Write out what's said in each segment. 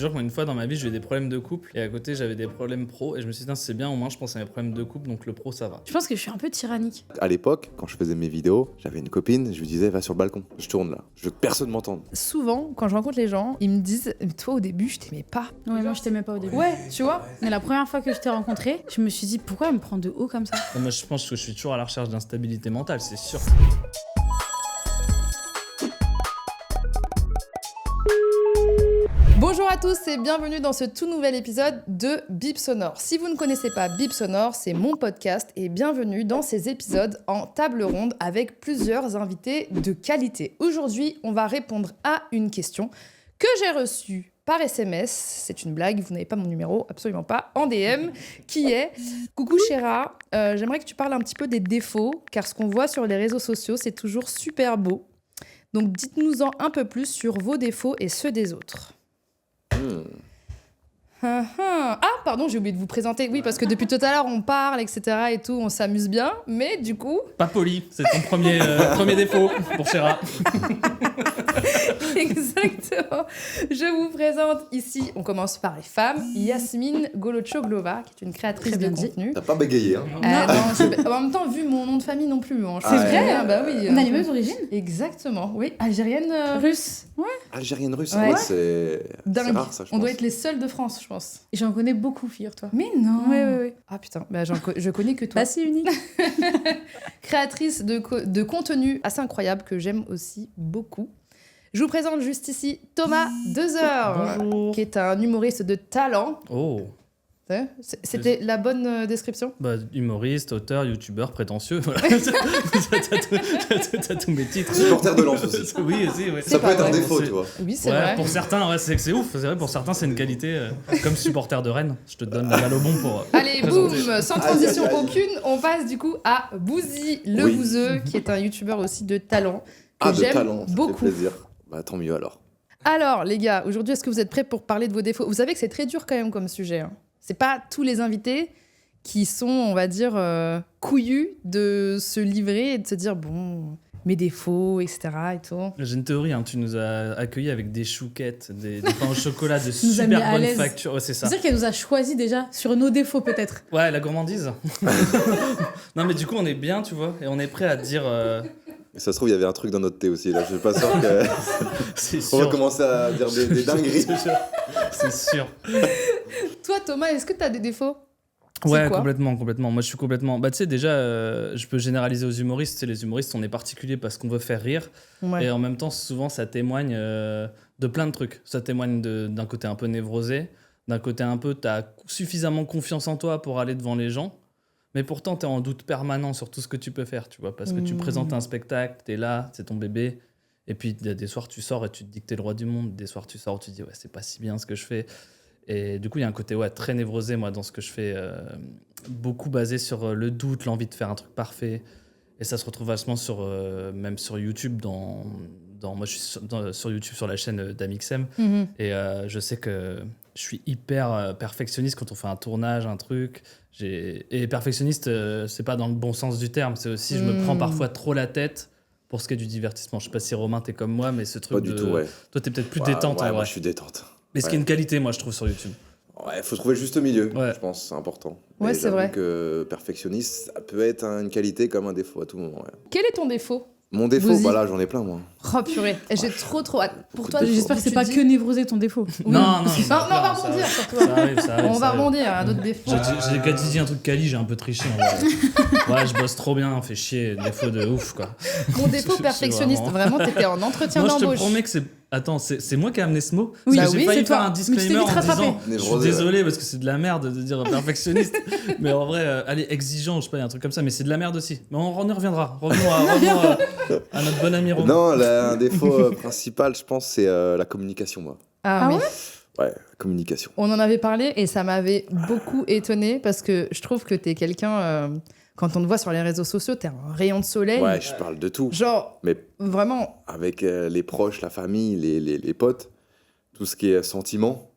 jure qu'une fois dans ma vie, j'ai eu des problèmes de couple et à côté, j'avais des problèmes pro et je me suis dit, c'est bien, au moins, je pense à mes problèmes de couple, donc le pro, ça va. Je pense que je suis un peu tyrannique. À l'époque, quand je faisais mes vidéos, j'avais une copine, je lui disais, va sur le balcon, je tourne là, je veux que personne m'entende. Souvent, quand je rencontre les gens, ils me disent, toi au début, je t'aimais pas. Ouais, moi je t'aimais pas au début. Ouais, tu vois. Mais la première fois que je t'ai rencontré, je me suis dit pourquoi elle me prend de haut comme ça. Et moi, je pense que je suis toujours à la recherche d'instabilité mentale, c'est sûr. Bonjour à tous et bienvenue dans ce tout nouvel épisode de Bip Sonore. Si vous ne connaissez pas Bip Sonore, c'est mon podcast et bienvenue dans ces épisodes en table ronde avec plusieurs invités de qualité. Aujourd'hui, on va répondre à une question que j'ai reçue par SMS, c'est une blague, vous n'avez pas mon numéro, absolument pas, en DM, qui est « Coucou Chéra, j'aimerais que tu parles un petit peu des défauts, car ce qu'on voit sur les réseaux sociaux, c'est toujours super beau. Donc dites-nous-en un peu plus sur vos défauts et ceux des autres. » Ah, pardon, j'ai oublié de vous présenter. Oui, parce que depuis tout à l'heure, on parle, etc. et tout, on s'amuse bien. Mais du coup... Pas poli, c'est ton premier défaut pour Chéra. Exactement. Je vous présente ici, on commence par les femmes, Yasmine Golocho-Glova, qui est une créatrice de contenu. T'as pas bégayé, hein? Non, en même temps, vu mon nom de famille non plus. Hein, C'est vrai, hein, bah oui. On a les mêmes origines. Exactement, oui. Algérienne, Russe. Ouais. Algérienne russe, Ouais. c'est dingue. rare ça, je On doit pense. être les seuls de France, je pense. J'en connais beaucoup, figure-toi. Mais non. Ouais. Ah putain, bah, je connais que toi. Bah c'est unique. Créatrice de contenu assez incroyable que j'aime aussi beaucoup. Je vous présente juste ici Thomas Dezer, Bonjour. qui est un humoriste de talent. Oh, C'était la bonne description? bah, humoriste, auteur, youtubeur, prétentieux, voilà. T'as tous mes titres. Supporter de lance aussi. Oui, aussi, ouais. Ça peut pas être un vrai. défaut, tu vois. Oui, c'est Ouais, vrai. pour certains, ouais, c'est ouf. C'est vrai, pour certains, c'est une qualité. Comme supporter de Rennes, je te donne la balle au bon pour. Allez, boum, présenter. sans transition Aïe, aïe, aïe. aucune, on passe du coup à Bouzy le Oui. Bouzeux, qui est un youtubeur aussi de talent, que Ah, de j'aime talent, ça beaucoup. fait plaisir. Bah tant mieux alors. Alors, les gars, aujourd'hui, est-ce que vous êtes prêts pour parler de vos défauts? Vous savez que c'est très dur quand même comme sujet. Hein. C'est pas tous les invités qui sont, on va dire, couillus de se livrer et de se dire, bon, mes défauts, etc. et tout. J'ai une théorie, hein, tu nous as accueillis avec des chouquettes, des pains au chocolat de nous a mis super à bonne l'aise. facture. Ouais, c'est ça. C'est-à-dire qu'elle nous a choisi déjà sur nos défauts peut-être. Ouais, la gourmandise. Non, mais du coup, on est bien, tu vois, et on est prêt à dire. Mais ça se trouve, il y avait un truc dans notre thé aussi, là. Je suis pas sûr que. C'est On va sûr. commencer à dire des dingueries. C'est sûr. Toi, Thomas, est-ce que tu as des défauts? C'est Ouais, quoi? complètement. Moi, je suis complètement. Bah, tu sais, déjà, je peux généraliser aux humoristes. Tu sais, les humoristes, on est particulier parce qu'on veut faire rire. Ouais. Et en même temps, souvent, ça témoigne de plein de trucs. Ça témoigne d'un côté un peu névrosé, d'un côté un peu, t'as suffisamment confiance en toi pour aller devant les gens, mais pourtant, t'es en doute permanent sur tout ce que tu peux faire, tu vois, parce que tu présentes un spectacle, t'es là, c'est ton bébé, et puis il y a des soirs, tu sors et tu te dis que t'es le roi du monde, des soirs, tu sors et tu te dis, ouais, c'est pas si bien ce que je fais. Et du coup, il y a un côté très névrosé, moi, dans ce que je fais, beaucoup basé sur le doute, l'envie de faire un truc parfait. Et ça se retrouve vachement même sur YouTube. Moi, je suis sur YouTube, sur la chaîne d'Amixem. Mhm. Et je sais que je suis hyper perfectionniste quand on fait un tournage, un truc. Et perfectionniste, c'est pas dans le bon sens du terme. C'est aussi, je me prends parfois trop la tête pour ce qui est du divertissement. Je sais pas si Romain, t'es comme moi, mais ce truc Pas du tout, ouais. Toi, t'es peut-être plus Ouais, détente. ouais, en moi vrai. je suis détente. Mais ce qui est une qualité, moi, je trouve, sur YouTube. Ouais, faut trouver le juste milieu, Ouais. je pense, c'est important. Ouais, Mais c'est j'avoue vrai. que perfectionniste, ça peut être une qualité comme un défaut à tout moment. Ouais. Quel est ton défaut? Mon défaut, Vas-y. bah là, j'en ai plein, moi. Oh purée, et j'ai trop hâte. Pour toi, Défaut. J'espère que c'est tu pas dis- que névrosé ton défaut. Oui. Non, on va rebondir sur toi. Ça arrive, On va ça arrive. rebondir à d'autres défauts. J'ai quand tu dis un truc quali, j'ai un peu triché en vrai. Ouais, je bosse trop bien, on fait chier, défaut de ouf quoi. Mon défaut Je- perfectionniste, vraiment, t'étais en entretien Moi je te d'embauche. promets que c'est. Attends, c'est moi qui ai amené ce mot? Oui, Parce bah que j'ai oui, failli c'est faire toi. un Mais tu t'es disclaimer vite en rattrapé. disant. Je suis Névrosé, désolé parce que c'est de la merde de dire perfectionniste. Mais en vrai, allez, exigeant, je sais pas, il y a un truc comme ça, mais c'est de la merde aussi. Mais on y reviendra. Revenons à notre bon ami Romain. Non, un défaut principal, je pense, c'est la communication, moi. Ah, oui. Ouais, la communication. On en avait parlé et ça m'avait beaucoup étonnée parce que je trouve que t'es quelqu'un, quand on te voit sur les réseaux sociaux, t'es un rayon de soleil. Ouais, je parle de tout. Genre, Mais vraiment, avec les proches, la famille, les potes, tout ce qui est sentiment,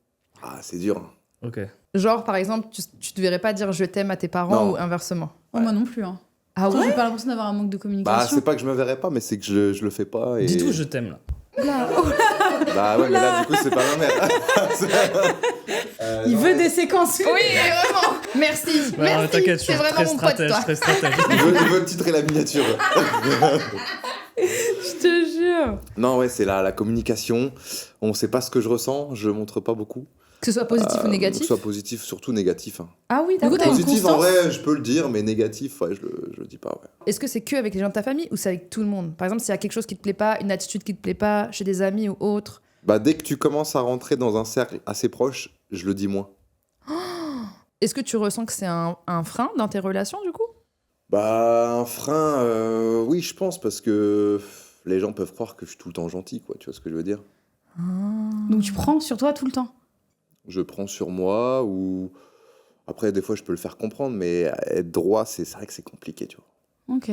c'est dur. Hein. Ok. genre par exemple, tu te verrais pas dire je t'aime à tes parents Non. ou inversement. Oh, moi non plus. Hein. Ah J'ai ouais? pas l'impression d'avoir un manque de Bah, communication. c'est pas que je me verrais pas, mais c'est que je le fais pas. Et... Dis tout, je t'aime là. Là, Bah ouais, mais là, du coup, c'est pas ma mère. Il veut des séquences. Oui, vraiment. Merci. Ouais, Merci. t'inquiète, je C'est suis vraiment très mon pote, stratège, toi. très stratège. Il veut le titre et la miniature. Je te jure. Non, ouais, c'est la communication. On sait pas ce que je ressens, je montre pas beaucoup. Que ce soit positif ou Que négatif. ce soit positif, surtout négatif. Hein. Ah oui, Du coup, d'accord. t'as une Positif, en constance vrai, je peux le dire, mais négatif, ouais, je le dis pas, ouais. Est-ce que c'est que avec les gens de ta famille ou c'est avec tout le monde? Par exemple, s'il y a quelque chose qui te plaît pas, une attitude qui te plaît pas, chez des amis ou autres. Bah, dès que tu commences à rentrer dans un cercle assez proche, je le dis moins. Est-ce que tu ressens que c'est un frein dans tes relations, du coup? Bah, un frein, oui, je pense, parce que les gens peuvent croire que je suis tout le temps gentil, quoi, tu vois ce que je veux dire? Donc tu prends sur toi tout le temps. Je prends sur moi, ou... Après, des fois, je peux le faire comprendre, mais être droit, c'est vrai que c'est compliqué, tu vois. Ok.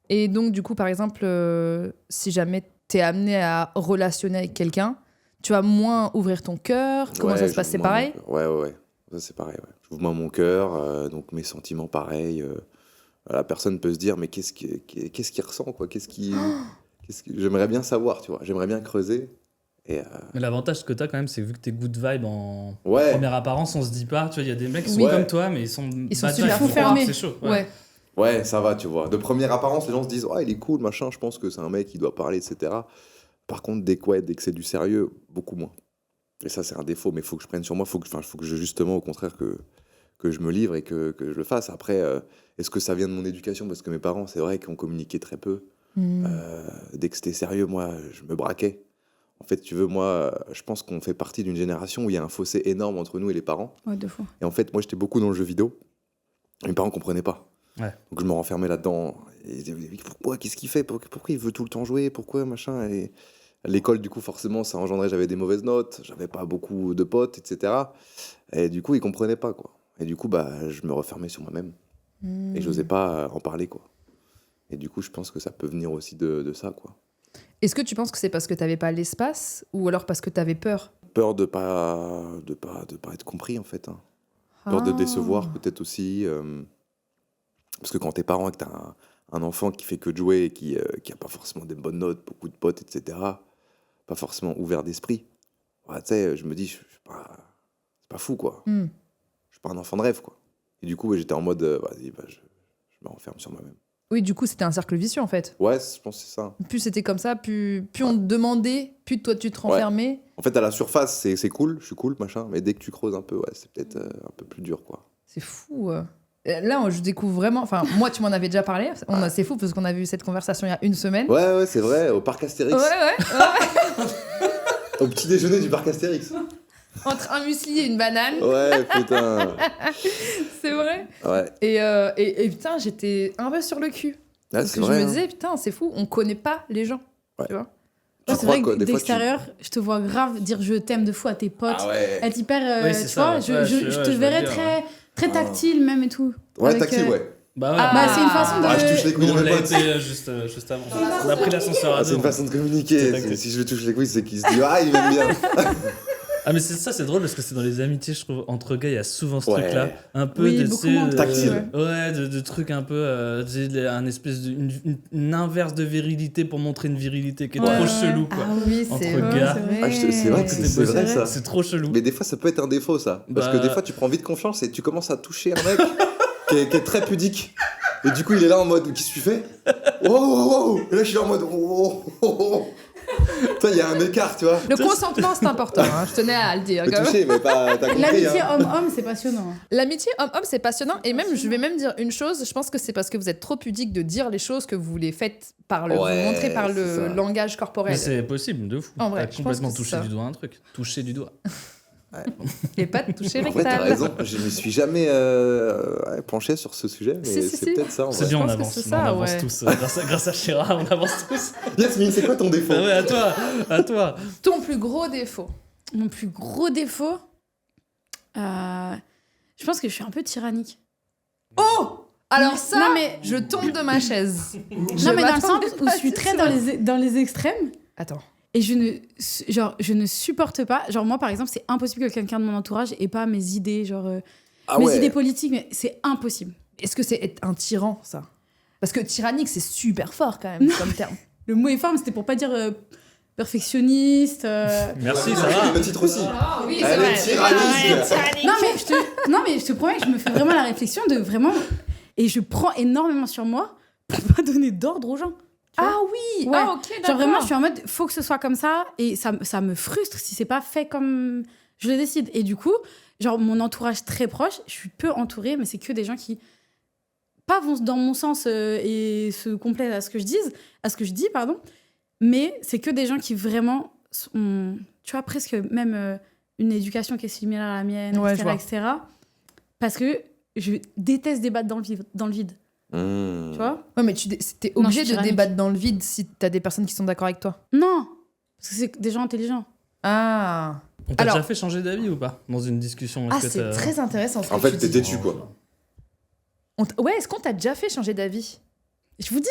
Et donc, du coup, par exemple, si jamais t'es amené à relationner avec quelqu'un, tu vas moins ouvrir ton cœur. Comment Ouais, ça se passe? C'est j'ouvre moins pareil? mon cœur. Ouais. Ça, c'est pareil, ouais. J'ouvre moins mon cœur, donc mes sentiments, pareil. La personne peut se dire, mais qu'est-ce qu'il ressent, quoi? J'aimerais bien savoir, tu vois. J'aimerais bien creuser. Et, Mais l'avantage que t'as quand même, c'est vu que t'es good vibe en ouais. première apparence, on se dit pas. Tu vois, il y a des mecs qui sont Oui. comme toi, mais ils sont bad super vibe, faut fermés. croire, c'est chaud. Ouais. Ouais, ça va, tu vois. De première apparence, les gens se disent, ouais, il est cool, machin, je pense que c'est un mec qui doit parler, etc. Par contre, dès que c'est du sérieux, beaucoup moins. Et ça, c'est un défaut, mais il faut que je prenne sur moi, faut que je, justement, au contraire, que je me livre et que je le fasse. Après, est-ce que ça vient de mon éducation? Parce que mes parents, c'est vrai qu'on communiquait très peu. Dès que c'était sérieux, moi, je me braquais. En fait, tu veux, moi, je pense qu'on fait partie d'une génération où il y a un fossé énorme entre nous et les parents. Ouais, 2 fois. Et en fait, moi, j'étais beaucoup dans le jeu vidéo. Mes parents comprenaient pas. Ouais. Donc je me renfermais là-dedans. Et ils disaient, pourquoi? Qu'est-ce qu'il fait? Pourquoi il veut tout le temps jouer? Pourquoi, machin? Et à l'école, du coup, forcément, ça engendrait, j'avais des mauvaises notes, j'avais pas beaucoup de potes, etc. Et du coup, ils comprenaient pas, quoi. Et du coup, bah, je me refermais sur moi-même. Et j'osais pas en parler, quoi. Et du coup, je pense que ça peut venir aussi de ça, quoi. Est-ce que tu penses que c'est parce que t'avais pas l'espace ou alors parce que t'avais peur? Peur de pas être compris, en fait. Hein. Peur de décevoir, peut-être aussi. Parce que quand t'es parent et que t'as un enfant qui fait que de jouer et qui a pas forcément des bonnes notes, beaucoup de potes, etc., pas forcément ouvert d'esprit, ouais, tu sais, je me dis, c'est pas fou, quoi. Je suis pas un enfant de rêve, quoi. Et du coup, j'étais en mode, vas-y, je me renferme sur moi-même. Oui, du coup, c'était un cercle vicieux, en fait. Ouais, je pense que c'est ça. Plus c'était comme ça, plus on te demandait, plus toi tu te renfermais. En fait, à la surface, c'est cool, je suis cool, machin, mais dès que tu creuses un peu, ouais, c'est peut-être un peu plus dur, quoi. C'est fou. Là, je découvre vraiment. Enfin, moi, tu m'en avais déjà parlé. C'est fou parce qu'on avait eu cette conversation il y a une semaine. Ouais, c'est vrai, au parc Astérix. Ouais. Au petit déjeuner du parc Astérix. Entre un muesli et une banane. Ouais, putain. C'est vrai. Ouais, Et putain, j'étais un peu sur le cul. ouais Parce c'est que vrai. je me hein. disais, putain, c'est fou, on connaît pas les gens. Ouais. Tu vois? Tu C'est crois vrai que que des fois, d'extérieur, je te vois grave dire je t'aime de fou à tes potes. Ah ouais. Être hyper. Oui, c'est tu ça, vois, ouais, je te je verrais veux dire, très tactile même et tout. Ouais, Avec, tactile, ouais. Bah ouais. Bah, c'est une façon de. Ah, je touche les couilles de on mes l'a potes. été juste avant. On a pris l'ascenseur à Ah, c'est deux. une façon de communiquer. C'est tactile. Si je lui touche les couilles, c'est qu'il se dit, ah, il m'aime bien. Ah mais c'est drôle parce que c'est dans les amitiés, je trouve, entre gars, il y a souvent ce Ouais. truc-là. Un peu Oui, de, beaucoup tu sais, moins tactile. Ouais, de trucs un peu, tu sais, un espèce une inverse de virilité pour montrer une virilité qui est Ouais. trop chelou, quoi. Ah oui, Entre c'est vrai. gars. Ah, c'est vrai que c'est vrai, ça. C'est trop chelou. Mais des fois, ça peut être un défaut, ça. Parce Bah- que des fois, tu prends vite confiance et tu commences à toucher un mec qui est très pudique. Et du coup, il est là en mode, qu'est-ce que tu fais? Wow. Et là, je suis là en mode, oh. Toi, il y a un écart, tu vois. Le consentement, c'est important. Hein, je tenais à le dire. Mais quand même. toucher, mais pas, t'as compris. L'amitié Hein. homme-homme, c'est passionnant. L'amitié homme-homme, c'est passionnant. Et même, je vais même dire une chose. Je pense que c'est parce que vous êtes trop pudique de dire les choses que vous les faites par le, Ouais, vous montrez par c'est le ça. langage corporel. Mais c'est possible, de fou. En vrai, T'as je pense complètement que c'est touché ça. du doigt un truc. Touché du doigt. Et pas de toucher En vrai, t'as rectal. raison. Je me suis jamais penché sur ce sujet, mais Si, c'est si. peut-être ça. En C'est vrai. bien, on pense que avance. c'est On ça, avance ouais. tous. Grâce à Shira, on avance tous. Yasmine, c'est quoi ton défaut? Ah ouais, à toi. Ton plus gros défaut. Mon plus gros défaut, je pense que je suis un peu tyrannique. Oh! Alors Mais- ça, non, mais- je tombe de ma chaise. Non, mais dans le sens où je suis très dans les extrêmes. Attends. Et je ne supporte pas. Genre, moi, par exemple, c'est impossible que quelqu'un de mon entourage ait pas mes idées, Ah mes ouais. idées politiques, mais c'est impossible. Est-ce que c'est être un tyran, ça? Parce que tyrannique, c'est super fort quand même comme terme. Le mot est fort, mais c'était pour pas dire. perfectionniste. Merci, ça va. Le titre aussi. Ah oui, Elle est tyrannique. Non, mais je te promets que je me fais vraiment la réflexion de vraiment. Et je prends énormément sur moi pour pas donner d'ordre aux gens. Ah oui, Ouais. ah ok, d'accord. Genre vraiment, je suis en mode, faut que ce soit comme ça. Et ça me frustre si c'est pas fait comme je le décide. Et du coup, genre mon entourage très proche, je suis peu entourée, mais c'est que des gens qui pas vont dans mon sens et se complètent à ce que je dis, pardon. Mais c'est que des gens qui vraiment ont, tu vois, presque même une éducation qui est similaire à la mienne, Ouais, etc., etc. Parce que je déteste débattre dans le vide. Tu vois? Ouais, mais t'es Non, obligé je suis de tyrannique. débattre dans le vide si t'as des personnes qui sont d'accord avec toi. Non, parce que c'est des gens intelligents. Ah. On t'a Alors- déjà fait changer d'avis ou pas dans une discussion? Ah, Est-ce que c'est t'as- très intéressant. ce En que fait, tu t'es dis. têtu, quoi. Ouais, est-ce qu'on t'a déjà fait changer d'avis? Je vous dis,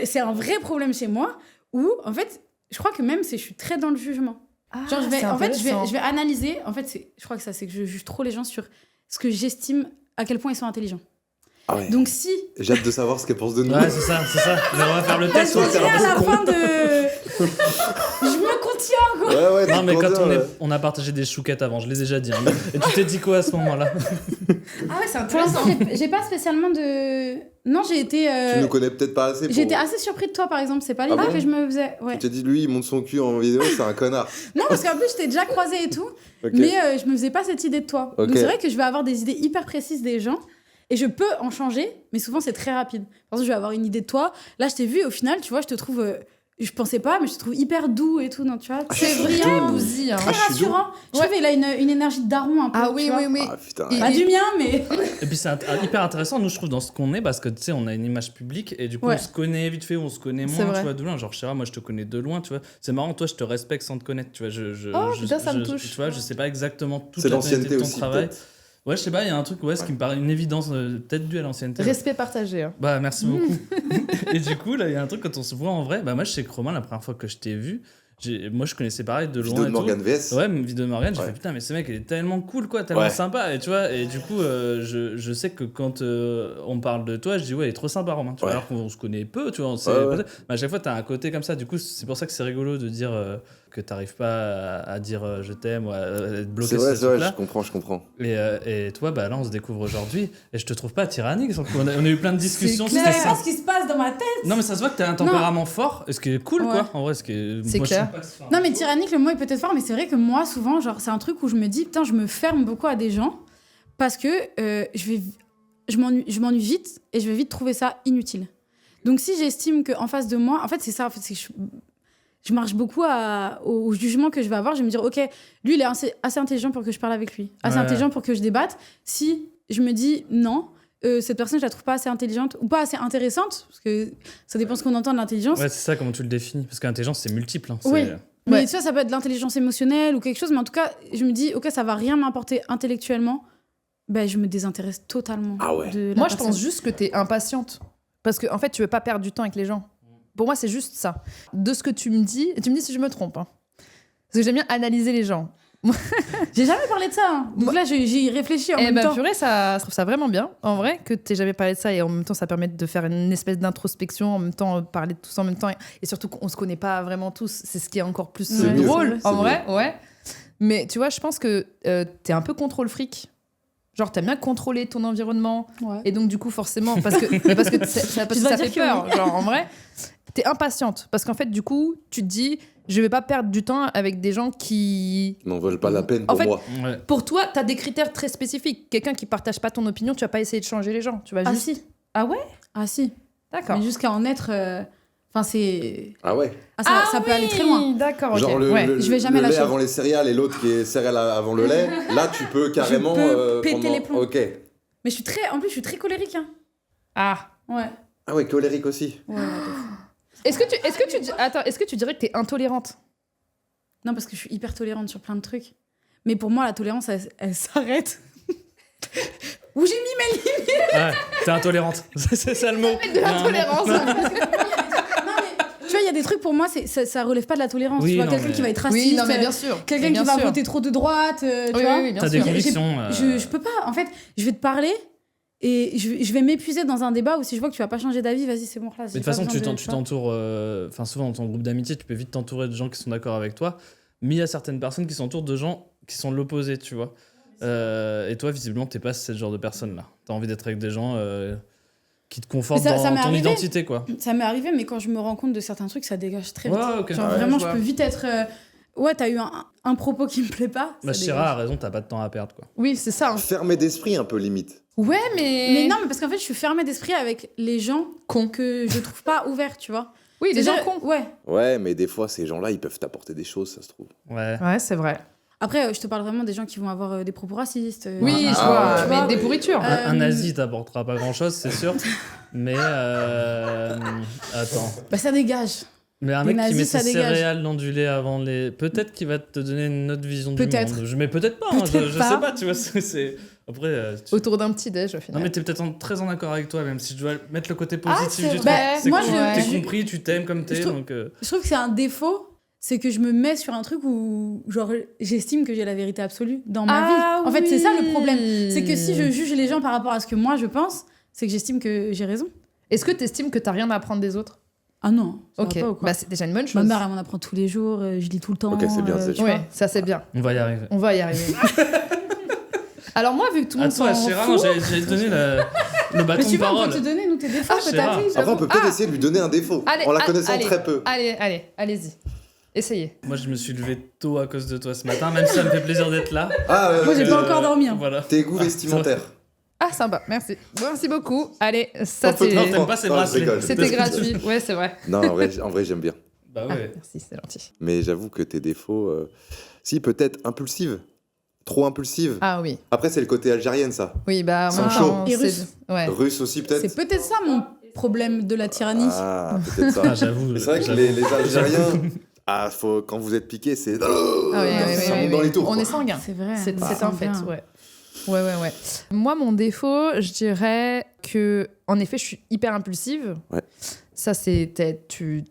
c'est un vrai problème chez moi où, en fait, je crois que même je suis très dans le jugement. Genre, je vais analyser. En fait, je crois que ça, c'est que je juge trop les gens sur ce que j'estime à quel point ils sont intelligents. Ah ouais. Donc, si. J'ai hâte de savoir ce qu'elle pense de nous. Ouais, c'est ça. Mais on va faire le Bah, test. je on va vous faire dirai un à peu- la fin de. Je me contiens, quoi. Ouais, Non, mais t'es quand content, on a partagé des chouquettes avant, je les ai déjà dit. Hein. Et tu t'es dit quoi à ce moment-là? Ah ouais, c'est Pour l'instant, j'ai pas spécialement de. Non, j'ai été. Tu nous connais peut-être pas assez pour... J'ai été assez surpris de toi, par exemple. C'est pas l'idée Ah bon que je me faisais. Ouais. Tu t'es dit, lui, il monte son cul en vidéo, c'est un connard. Non, parce qu'en plus, je t'ai déjà croisé et tout. Ok. Mais je me faisais pas cette idée de toi. Ok. Donc c'est vrai que je vais avoir des idées hyper précises des gens. Et je peux en changer, mais souvent c'est très rapide. Par exemple, je vais avoir une idée de toi. Là, je t'ai vu, au final, tu vois, je te trouve. Je pensais pas, mais je te trouve hyper doux et tout. Non, tu vois, je c'est suis brillant, doux. bousille. Hein. très je suis doux. rassurant. Je trouve qu'il a une énergie de daron un peu. Ah oui, tu vois. oui, oui. Ah putain. Et- Pas du mien, mais. Et puis c'est hyper intéressant, nous, je trouve, dans ce qu'on est, parce que tu sais, on a une image publique et du coup, Ouais. on se connaît vite fait, on se connaît C'est moins, vrai. tu vois, de loin. Genre, je sais pas, moi, je te connais de loin, tu vois. C'est marrant, toi, je te respecte sans te connaître, tu vois. Oh, putain, ça me touche. Tu vois, je sais pas exactement toute C'est la tonalité l'ancienneté de ton aussi, travail. peut-être. Ouais, je sais pas, il y a un truc, ce qui me paraît une évidence, peut-être dû à l'ancienneté. Respect partagé. Hein. Bah, merci beaucoup. Et du coup, là, il y a un truc, quand on se voit en vrai, bah, moi, je sais que Romain, la première fois que je t'ai vu, moi, je connaissais pareil de loin. Vidéo de et tout. Morgan VS. Ouais, mais vidéo de Morgane, j'ai Ouais. fait putain, mais ce mec, il est tellement cool, quoi, tellement Ouais. sympa. Et tu vois, et du coup, je sais que quand on parle de toi, je dis, ouais, il est trop sympa, Romain. Tu vois, Ouais. alors qu'on se connaît peu, tu vois, Ouais. mais à chaque fois, t'as un côté comme ça. Du coup, c'est pour ça que c'est rigolo de dire que t'arrives pas à dire je t'aime ou à être bloqué C'est sur vrai, ce c'est vrai, truc-là. je comprends. Et toi, bah là, on se découvre aujourd'hui. Et je te trouve pas tyrannique. On a eu plein de discussions. Vous c'était savez pas ça. ce qui se passe dans ma tête. Non, mais ça se voit que t'as un tempérament fort. Et ce qui est cool, Ouais. quoi. En vrai, ce qui est. C'est moi, je clair. trouve pas que ce soit un Non, mais défaut. tyrannique, le mot est peut-être fort, mais c'est vrai que moi, souvent, genre, c'est un truc où je me dis, putain, je me ferme beaucoup à des gens parce que je m'ennuie vite et je vais vite trouver ça inutile. Donc, si j'estime qu'en face de moi, en fait, c'est ça, en fait, c'est que je marche beaucoup au jugement que je vais avoir. Je vais me dire, ok, lui, il est assez intelligent pour que je parle avec lui, assez Ouais. intelligent pour que je débatte. Si je me dis non, cette personne, je la trouve pas assez intelligente ou pas assez intéressante, parce que ça dépend ce qu'on entend de l'intelligence. Ouais, c'est ça, comment tu le définis. Parce que l'intelligence, c'est multiple. Hein. C'est- Oui. Mais Ouais. tu vois, ça peut être de l'intelligence émotionnelle ou quelque chose, mais en tout cas, je me dis, ok, ça va rien m'apporter intellectuellement, ben, je me désintéresse totalement. Ah ouais. de la Moi, je personne. pense juste que t'es impatiente. Parce que, en fait, tu veux pas perdre du temps avec les gens. Pour moi, c'est juste ça. De ce que tu me dis, et tu me dis si je me trompe. Hein. Parce que j'aime bien analyser les gens. J'ai jamais parlé de ça. Hein. Donc là, j'y réfléchis en Eh même ben, temps. purée, je trouve ça vraiment bien, en vrai, que t'aies jamais parlé de ça. Et en même temps, ça permet de faire une espèce d'introspection, en même temps, parler de tous en même temps. Et surtout qu'on se connaît pas vraiment tous. C'est ce qui est encore plus C'est mieux, drôle, c'est en mieux. vrai. Ouais. Mais tu vois, je pense que t'es un peu contrôle fric. Genre, t'aimes bien contrôler ton environnement. Ouais. Et donc, du coup, forcément, parce que ça Tu dois fait dire que peur. oui. Genre, en vrai, t'es impatiente. Parce qu'en fait, du coup, tu te dis, je vais pas perdre du temps avec des gens qui. N'en veulent pas la peine En pour fait, moi. Ouais. Pour toi, t'as des critères très spécifiques. Quelqu'un qui partage pas ton opinion, tu vas pas essayer de changer les gens. Tu vas Ah juste. si. Ah ouais. Ah si. D'accord. Mais jusqu'à en être... Enfin, c'est... Ah ouais. Ah, ça peut aller très loin. D'accord, ok. Genre Ouais. le Je vais jamais lait lâcher. avant les céréales et l'autre qui est céréales avant le lait. Là, tu peux carrément. peux péter pendant- les plombs. Ok. Mais je suis très... En plus, je suis très colérique. Hein. Ah. Ouais. Ah ouais, colérique aussi. Ouais, ouais, de fou. Est-ce que tu dirais que t'es intolérante? Non, parce que je suis hyper tolérante sur plein de trucs. Mais pour moi, la tolérance, elle s'arrête. Où j'ai mis mes limites. Ouais, t'es intolérante. C'est ça le mot. De l'intolérance. Non, mais tu vois, il y a des trucs pour moi, ça relève pas de la tolérance. Oui, tu vois, non, quelqu'un mais- qui va être raciste, Oui, non, mais bien sûr. quelqu'un Bien qui va sûr. voter trop de droite, tu Oui, vois. oui, oui, bien T'as des sûr. convictions. Je peux pas. En fait, je vais te parler Et je vais m'épuiser dans un débat où si je vois que tu vas pas changer d'avis, vas-y, c'est bon, là. Mais de toute façon, tu t'entoures. Enfin, souvent dans ton groupe d'amitié, tu peux vite t'entourer de gens qui sont d'accord avec toi. Mais il y a certaines personnes qui s'entourent de gens qui sont de l'opposé, tu vois. Et toi, visiblement, t'es pas ce genre de personne-là. T'as envie d'être avec des gens qui te confortent ça dans m'est ton arrivé. identité, quoi. Ça m'est arrivé, mais quand je me rends compte de certains trucs, ça dégage très vite. Ouais, ok. Genre Ouais, vraiment, je je vois. peux vite être. Ouais, t'as eu un propos qui me plaît pas. Bah, ça Shira dégage. a raison, t'as pas de temps à perdre, quoi. Oui, c'est ça. Hein. Fermé d'esprit un peu limite. Ouais, mais. Mais non, mais parce qu'en fait, je suis fermée d'esprit avec les gens Con. que je trouve pas ouverts, tu vois. Oui, les gens Déjà, cons. Ouais. Ouais, mais des fois, ces gens-là, ils peuvent t'apporter des choses, ça se trouve. Ouais. Ouais, c'est vrai. Après, je te parle vraiment des gens qui vont avoir des propos racistes. Oui, Ah, je ah, vois. ouais, tu Mais vois. des pourritures. Un nazi t'apportera pas grand-chose, c'est sûr. Mais attends. Bah, ça dégage. Mais un Les mec qui nazis, met ça ses dégage. céréales dans du lait avant les... Peut-être qu'il va te donner une autre vision du Peut-être. monde. Mais peut-être pas, hein, Peut-être je pas. sais pas, tu vois. Après... Autour d'un petit déj, au Non final. mais t'es peut-être très en accord avec toi, même si je dois mettre le côté positif c'est du truc. vrai. C'est Moi, cool, je- t'es je- compris, tu t'aimes comme t'es, je trouve- donc... Je trouve que c'est un défaut, c'est que je me mets sur un truc où, genre, j'estime que j'ai la vérité absolue dans ma vie. En fait, c'est ça le problème. C'est que si je juge les gens par rapport à ce que moi je pense, c'est que j'estime que j'ai raison. Est-ce que tu estimes que t'as rien à apprendre des autres? Ah non, ça Ok, va pas ou quoi. bah c'est déjà une bonne chose. Ma mère, elle m'en apprend tous les jours, je lis tout le temps. Ok, c'est bien, c'est tu vois. Ouais, ça c'est bien. On va y arriver. On va y arriver. Alors moi, vu que tout le monde Attends, s'en Shira, fout... j'allais te donner le Mais bâton tu de vois, on parole. peut te donner, nous, tes défauts, Ah, peut-être. Shira. Après, on peut peut-être Ah. essayer de lui donner un défaut, Allez, en la connaissant allez. très peu. Allez-y. Essayez. Moi, je me suis levé tôt à cause de toi ce matin, même si ça me fait plaisir d'être là. Ah, Moi, j'ai pas encore dormi, hein. Voilà. Tes goûts vestimentaires. Ah, sympa, merci. Merci beaucoup. Allez, ça Un peu c'est... Non, trop. t'aimes pas ces Non, je bracelets. rigole. C'était gratuit. Ouais, c'est vrai. Non, en vrai, j'aime bien. Bah Ah, ouais. merci, c'est gentil. Mais j'avoue que tes défauts... Si, peut-être impulsive. Trop impulsive. Ah oui. Après, c'est le côté algérienne, ça. Oui, bah... en Sans même chaud. temps, Et c'est- russe. Ouais. Russe aussi, peut-être. C'est peut-être ça mon problème de la tyrannie. Ah, peut-être ça. Ah, j'avoue. Mais c'est vrai que j'avoue. les Algériens... quand vous êtes piqués, c'est... Ah oui, ça monte dans les tours, On quoi. est sanguin. C'est vrai. C'est on c'est un sent fait, bien. ouais. Ouais. Moi, mon défaut, je dirais que, en effet, je suis hyper impulsive. Ouais. Ça, tu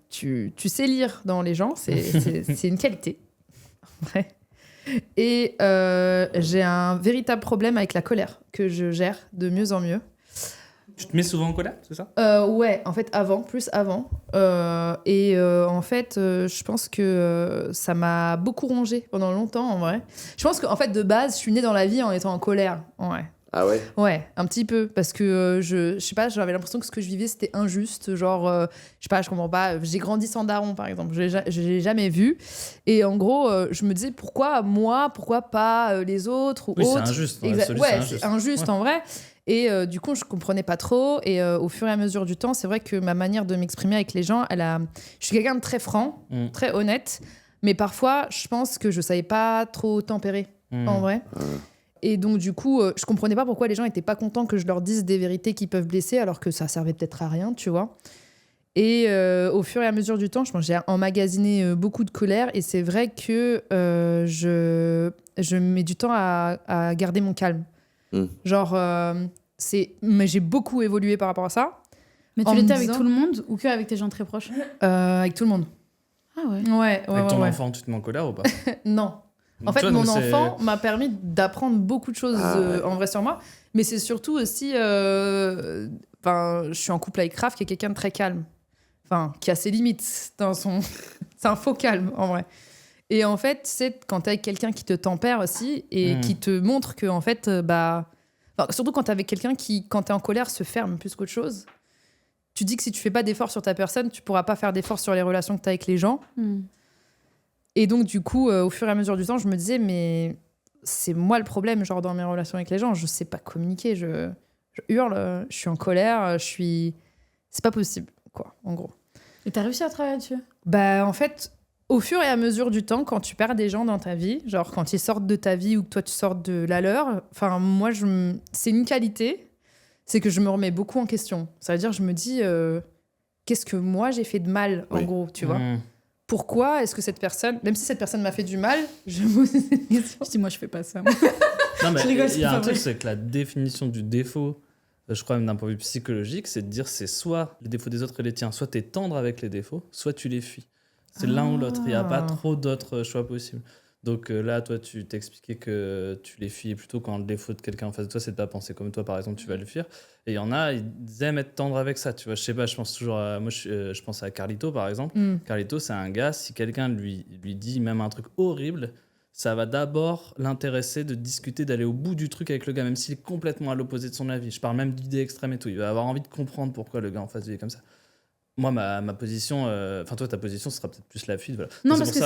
sais lire dans les gens, c'est une qualité. Ouais. Et j'ai un véritable problème avec la colère que je gère de mieux en mieux. Tu te mets souvent en colère, c'est ça? Ouais, en fait, plus avant. En fait, je pense que ça m'a beaucoup rongé pendant longtemps, en vrai. Je pense qu'en fait, de base, je suis née dans la vie en étant en colère. Ouais. Ah ouais? Ouais, un petit peu. Parce que je sais pas, j'avais l'impression que ce que je vivais, c'était injuste. Genre, je sais pas, je comprends pas. J'ai grandi sans daron, par exemple. Je l'ai jamais vu. Et en gros, je me disais, pourquoi moi? Pourquoi pas les autres ou Oui, c'est autres? injuste. Dans Exact- l'absolu, ouais, c'est injuste. c'est injuste Ouais. en vrai. Et du coup, je comprenais pas trop. Et au fur et à mesure du temps, c'est vrai que ma manière de m'exprimer avec les gens, je suis quelqu'un de très franc, Mm. très honnête. Mais parfois, je pense que je savais pas trop tempérer, Mm. en vrai. Et donc, du coup, je comprenais pas pourquoi les gens étaient pas contents que je leur dise des vérités qui peuvent blesser, alors que ça servait peut-être à rien, tu vois. Et au fur et à mesure du temps, je pense que j'ai emmagasiné beaucoup de colère. Et c'est vrai que je mets du temps à garder mon calme. Mm. Genre, mais j'ai beaucoup évolué par rapport à ça, Mais En tu me l'étais avec disant- tout le monde ou que avec tes gens très proches? avec tout le monde. Ah ouais. Ouais, Avec ton enfant, tu te mets en colère ou pas? Non. En Tu fait, vois, mon donc c'est- enfant m'a permis d'apprendre beaucoup de choses Ah, ouais. en vrai sur moi. Mais c'est surtout aussi. Je suis en couple avec Raph, qui est quelqu'un de très calme. Enfin, qui a ses limites dans son. C'est un faux calme, en vrai. Et en fait, c'est quand t'es avec quelqu'un qui te tempère aussi et qui te montre que, en fait, surtout quand t'es avec quelqu'un qui, quand t'es en colère, se ferme plus qu'autre chose. Tu dis que si tu fais pas d'efforts sur ta personne, tu pourras pas faire d'efforts sur les relations que t'as avec les gens. Hmm. Et donc, du coup, au fur et à mesure du temps, je me disais, mais c'est moi le problème, genre, dans mes relations avec les gens. Je sais pas communiquer, je hurle, je suis en colère, c'est pas possible, quoi, en gros. Et t'as réussi à travailler dessus? Bah, en fait, au fur et à mesure du temps, quand tu perds des gens dans ta vie, genre quand ils sortent de ta vie ou que toi tu sortes de la leur, enfin, moi, c'est une qualité, c'est que je me remets beaucoup en question. Ça veut dire, je me dis, qu'est-ce que moi j'ai fait de mal, en Oui. gros, tu vois? Mm. Pourquoi est-ce que cette personne, même si cette personne m'a fait du mal, je me pose cette question. Je dis, moi, je fais pas ça. Non, mais Je rigole, il c'est y a pas un truc, vrai. c'est que la définition du défaut, je crois même d'un point de vue psychologique, c'est de dire c'est soit les défauts des autres et les tiens, soit t'es tendre avec les défauts, soit tu les fuis. C'est l'un ou l'autre. Il n'y a pas trop d'autres choix possibles. Donc là, toi, tu t'expliquais que tu les fuyais plutôt quand le défaut de quelqu'un en face de toi, c'est de pas penser comme toi, par exemple, tu vas le fuir. Et il y en a, ils aiment être tendres avec ça, tu vois. Je sais pas, je pense toujours à... Moi, je pense à Carlito, par exemple. Carlito, c'est un gars, si quelqu'un lui dit même un truc horrible, ça va d'abord l'intéresser de discuter, d'aller au bout du truc avec le gars, même s'il est complètement à l'opposé de son avis. Je parle même d'idées extrêmes et tout. Il va avoir envie de comprendre pourquoi le gars en face de lui est comme ça. Moi, ma position... Enfin, toi, ta position, ce sera peut-être plus la fuite, voilà. Non, Donc, parce que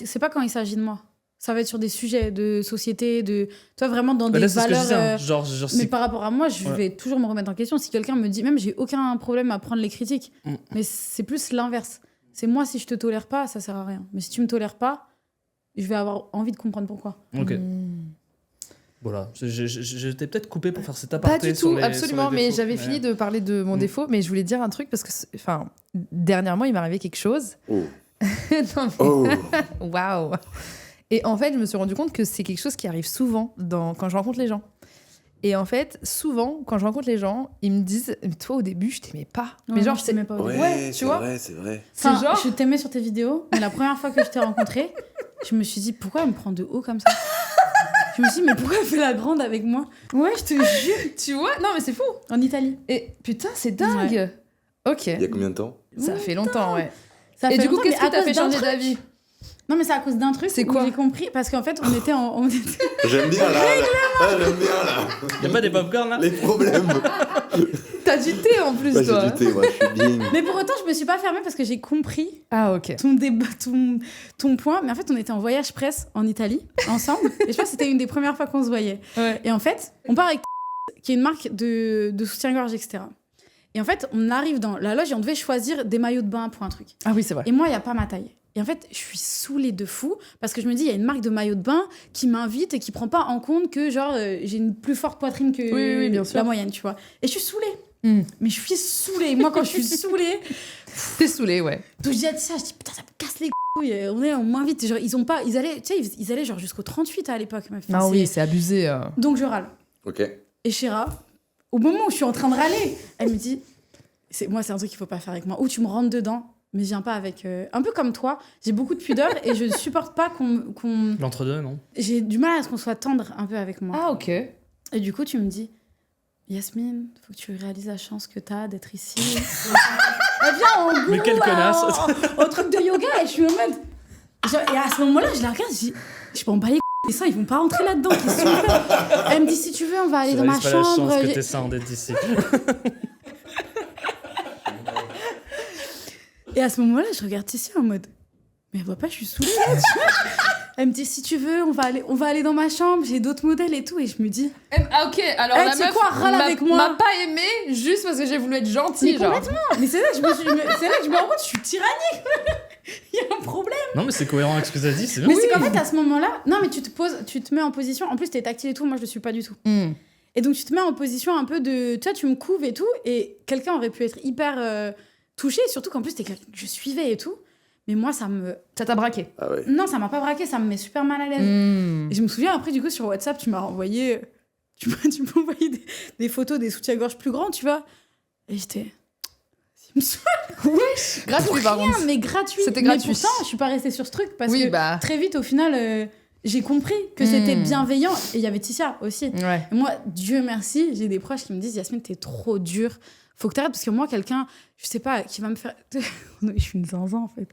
c'est pas quand il s'agit de moi. Ça va être sur des sujets de société, tu vois, vraiment dans des là, c'est ce que je valeurs. disais, hein. Mais par rapport à moi, je vais toujours me remettre en question. Si quelqu'un me dit, même j'ai aucun problème à prendre les critiques, mais c'est plus l'inverse. C'est moi, si je te tolère pas, ça sert à rien. Mais si tu me tolères pas, je vais avoir envie de comprendre pourquoi. Ok. Voilà, je t'ai peut-être coupé pour faire cet Pas aparté du tout, sur les absolument, sur les mais défauts. j'avais fini de parler de mon défaut, mais je voulais dire un truc parce que, dernièrement, il m'est arrivé quelque chose. Oh. Non, mais... Oh. Waouh. Et en fait, je me suis rendu compte que c'est quelque chose qui arrive souvent quand je rencontre les gens. Et en fait, souvent, quand je rencontre les gens, ils me disent « Toi, au début, je t'aimais pas. » Mais genre, je t'aimais pas au début. Ouais, tu vois. C'est vrai. Enfin, C'est genre- je t'aimais sur tes vidéos, mais la première fois que je t'ai rencontré, je me suis dit, pourquoi elle me prend de haut comme ça? Je me suis dit, mais pourquoi elle fait la grande avec moi? Ouais, je te jure. Tu vois. Non, mais c'est fou. En Italie. Et putain, c'est dingue. Ok. Il y a combien de temps? Ça fait longtemps, ouais. Ça Et fait du coup, longtemps, qu'est-ce mais qui t'a à fait cause d'un changer truc. d'avis? Non, mais c'est à cause d'un truc. C'est où quoi? j'ai compris, parce qu'en fait, on était en... J'aime bien là. J'aime bien là. Y'a pas des popcorn là? Les problèmes. T'as du thé en plus, Moi, toi. j'ai du thé, moi, je suis bien. Mais pour autant, je me suis pas fermée parce que j'ai compris Ah, ok. ton point. Mais en fait, on était en voyage presse en Italie, ensemble. Et je pense que c'était une des premières fois qu'on se voyait. Ouais. Et en fait, on part avec qui est une marque de soutien-gorge, etc. Et en fait, on arrive dans la loge et on devait choisir des maillots de bain pour un truc. Ah oui, c'est vrai. Et moi, il n'y a pas ma taille. Et en fait, je suis saoulée de fou parce que je me dis, il y a une marque de maillot de bain qui m'invite et qui prend pas en compte que genre j'ai une plus forte poitrine que Oui, bien sûr. la moyenne, tu vois. Et je suis saoulée. Mais je suis saoulée. Moi, quand je suis saoulée, T'es saoulée, ouais. donc je dis à ça, je dis putain, ça me casse les couilles. On m'invite. Genre, ils allaient, tu sais, ils allaient genre jusqu'au 38 à l'époque. Meuf. Ah C'est- oui, c'est abusé. Donc je râle. Ok. Et Chéra, au moment où je suis en train de râler, elle me dit, moi, c'est un truc qu'il faut pas faire avec moi. Ou tu me rentres dedans. Mais je viens pas avec... Un peu comme toi, j'ai beaucoup de pudeur et je supporte pas qu'on... L'entre-deux, non? J'ai du mal à ce qu'on soit tendre un peu avec moi. Ah, ok. Et du coup, tu me dis, Yasmine, faut que tu réalises la chance que t'as d'être ici. Elle vient en gourou, Mais quelle connasse. au truc de yoga et je suis en mode... Et à ce moment-là, je la regarde, je dis, je peux en bailler les seins, ils vont pas rentrer là-dedans. Qu'est-ce que tu fais? Elle me dit, si tu veux, on va aller dans ma C'est pas la chambre. chance que t'es ça d'être ici. Et à ce moment-là, je regarde Tissia en mode, mais elle voit pas, je suis saoulée là, tu vois. Elle me dit, si tu veux, on va aller dans ma chambre, j'ai d'autres modèles et tout. Et je me dis, Ah, ok, alors Eh, la tu sais meuf quoi, râle avec moi. m'a pas aimé juste parce que j'ai voulu être gentille, mais genre. complètement. Mais c'est là que je me rends compte, je suis tyrannique. Il y a un problème. Non, mais c'est cohérent avec ce que t'as dit, c'est Mais bien. c'est qu'en fait, à ce moment-là, non, mais tu te mets en position. En plus, t'es tactile et tout, moi, je le suis pas du tout. Et donc, tu te mets en position un peu de. Tu vois, tu me couves et tout. Et quelqu'un aurait pu être hyper touché, surtout qu'en plus, t'es quelqu'un que je suivais et tout. Mais moi, ça t'a braqué. Ah ouais. Non, ça m'a pas braqué, ça me met super mal à l'aise. Et je me souviens après, du coup, sur WhatsApp, tu m'as envoyé. Tu m'as envoyé des photos des soutiens-gorge plus grands, tu vois. Et j'étais. Il me saoule. Gratuit, par Rien, contre. mais gratuit. C'était gratuit. Mais pourtant, je suis pas restée sur ce truc parce Oui, que bah. très vite, au final, j'ai compris que c'était bienveillant. Et il y avait Tissia aussi. Ouais. Et moi, Dieu merci, j'ai des proches qui me disent, Yasmine, t'es trop dure. Faut que t'arrêtes parce que moi, quelqu'un, je sais pas, qui va me faire. Je suis une zinzin en fait.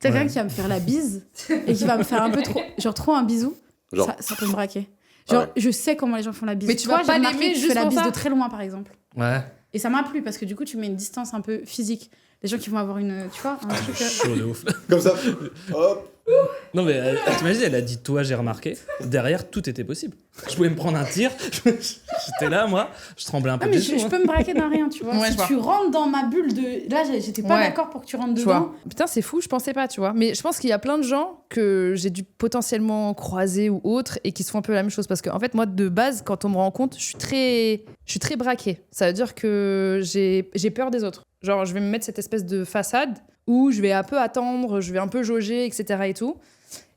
Quelqu'un qui va me faire la bise et qui va me faire un peu trop. Genre trop un bisou, Genre. ça peut me braquer. Genre, Ouais. je sais comment les gens font la bise. Mais tu Toi, vas pas j'ai remarqué l'aimer que tu juste fais la pour bise ça. de très loin, par exemple. Ouais. Et ça m'a plu parce que du coup, tu mets une distance un peu physique. Les gens qui vont avoir une. Tu vois, un truc. Chaud de ouf. Comme ça. Hop. Non, mais t'imagines, elle a dit toi, j'ai remarqué. Derrière, tout était possible. Je pouvais me prendre un tir. J'étais là, moi. Je tremblais un peu Ah, mais dessus. je peux me braquer d'un rien, tu vois. Ouais, je Si vois. tu rentres dans ma bulle de. Là, j'étais pas Ouais. d'accord pour que tu rentres Tu dedans. vois. Putain, c'est fou, je pensais pas, tu vois. Mais je pense qu'il y a plein de gens que j'ai dû potentiellement croiser ou autres et qui se font un peu la même chose. Parce que, en fait, moi, de base, quand on me rencontre, je suis très braquée. Ça veut dire que j'ai peur des autres. Genre, je vais me mettre cette espèce de façade où je vais un peu attendre, je vais un peu jauger, etc. et tout.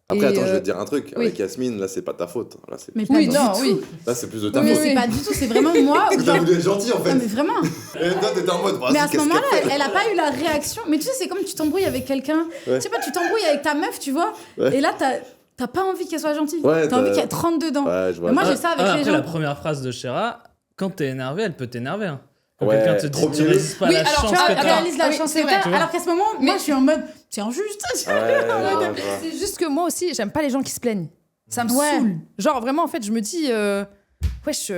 Après, Et, attends, je vais te dire un truc. oui. Avec Yasmine, là, c'est pas ta faute. Là, c'est Mais pas Oui, du non, tout. oui. là, c'est plus de ta Mais faute. c'est pas du tout, c'est vraiment moi. Parce que t'as voulu être gentil, en fait. Non, mais vraiment. Et toi, t'étais en mode, Mais à vas-y, ce qu'est-ce moment-là, qu'elle fait elle a pas eu la réaction. Mais tu sais, c'est comme tu t'embrouilles avec quelqu'un. Ouais. Je sais pas, tu t'embrouilles avec ta meuf, tu vois. Ouais. Et là, t'as pas envie qu'elle soit gentille. Ouais, t'as envie t'as- qu'elle te rentre dedans. Ouais, je vois. Moi, ça. j'ai ça avec les après, gens. la première phrase de Shera, quand t'es énervé, elle peut t'énerver. Hein. Quand Ouais, quelqu'un te trop dit tu mieux. résistes pas à Oui, la alors, chance tu vois, que Elle t'as. réalise la oui, chance c'est que vrai, t'as, tu vois. alors qu'à ce moment, Mais- moi, je suis en mode, c'est injuste. Ouais, je vois. C'est juste que moi aussi, j'aime pas les gens qui se plaignent. Ça me Ouais. saoule. Genre, vraiment, en fait, je me dis, wesh,